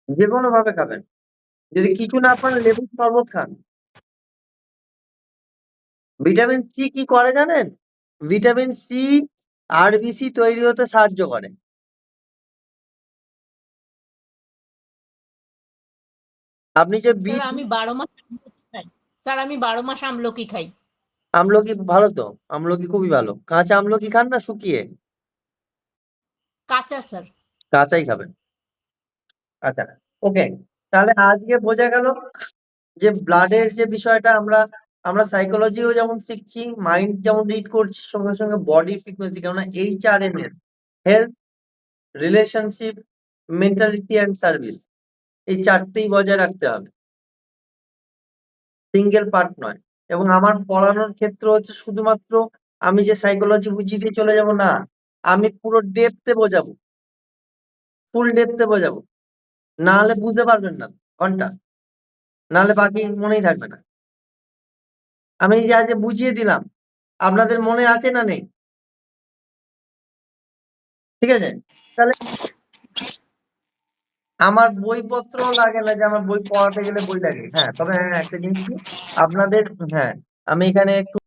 যে কোনো ভাবে খাবেন। যদি কিছু না পান লেবুর শরবত খান। ভিটামিন সি কি করে জানেন? ভিটামিন সি আরবিসি তৈরি হতে সাহায্য করে। আপনি যে স্যার বিট আমি 12 মাস আমলকি খাই। স্যার আমি 12 মাস আমলকি খাই। আমলকি ভালো তো, আমলকি খুবই ভালো। কাঁচা আমলকি খান না শুকিয়ে? কাঁচা স্যার। কাঁচাই খাবেন। আচ্ছা, ওকে। তাহলে আজকে বোঝা গেল যে ব্লাডের যে বিষয়টা আমরা আমরা সাইকোলজিও যেমন শিখছি, মাইন্ড যেমন রিড করছি, সঙ্গে সঙ্গে বডি ফ্রিকোয়েন্সি, কেননা HRMS, health, relationship, mentality and service, এই চারটেই বজায় রাখতে হবে, সিঙ্গেল পার্ট নয়। এবং আমার পড়ানোর ক্ষেত্র হচ্ছে শুধুমাত্র আমি যে সাইকোলজি বুঝিয়ে দিয়ে চলে যাব না, আমি পুরো ডেপথে বোঝাবো, ফুল ডেপথে বোঝাবো। না হলে বুঝতে পারবেন না ঘন্টা, না হলে বাকি মনেই থাকবে না। আমি যে আজ বুঝিয়ে দিলাম, আপনাদের মনে আছে না নেই? ঠিক আছে? তাহলে আমার বইপত্র লাগে না যে আমার বই পড়াতে গেলে বই লাগে। হ্যাঁ, তবে হ্যাঁ একটা জিনিস কি আপনাদের, হ্যাঁ আমি এখানে একটু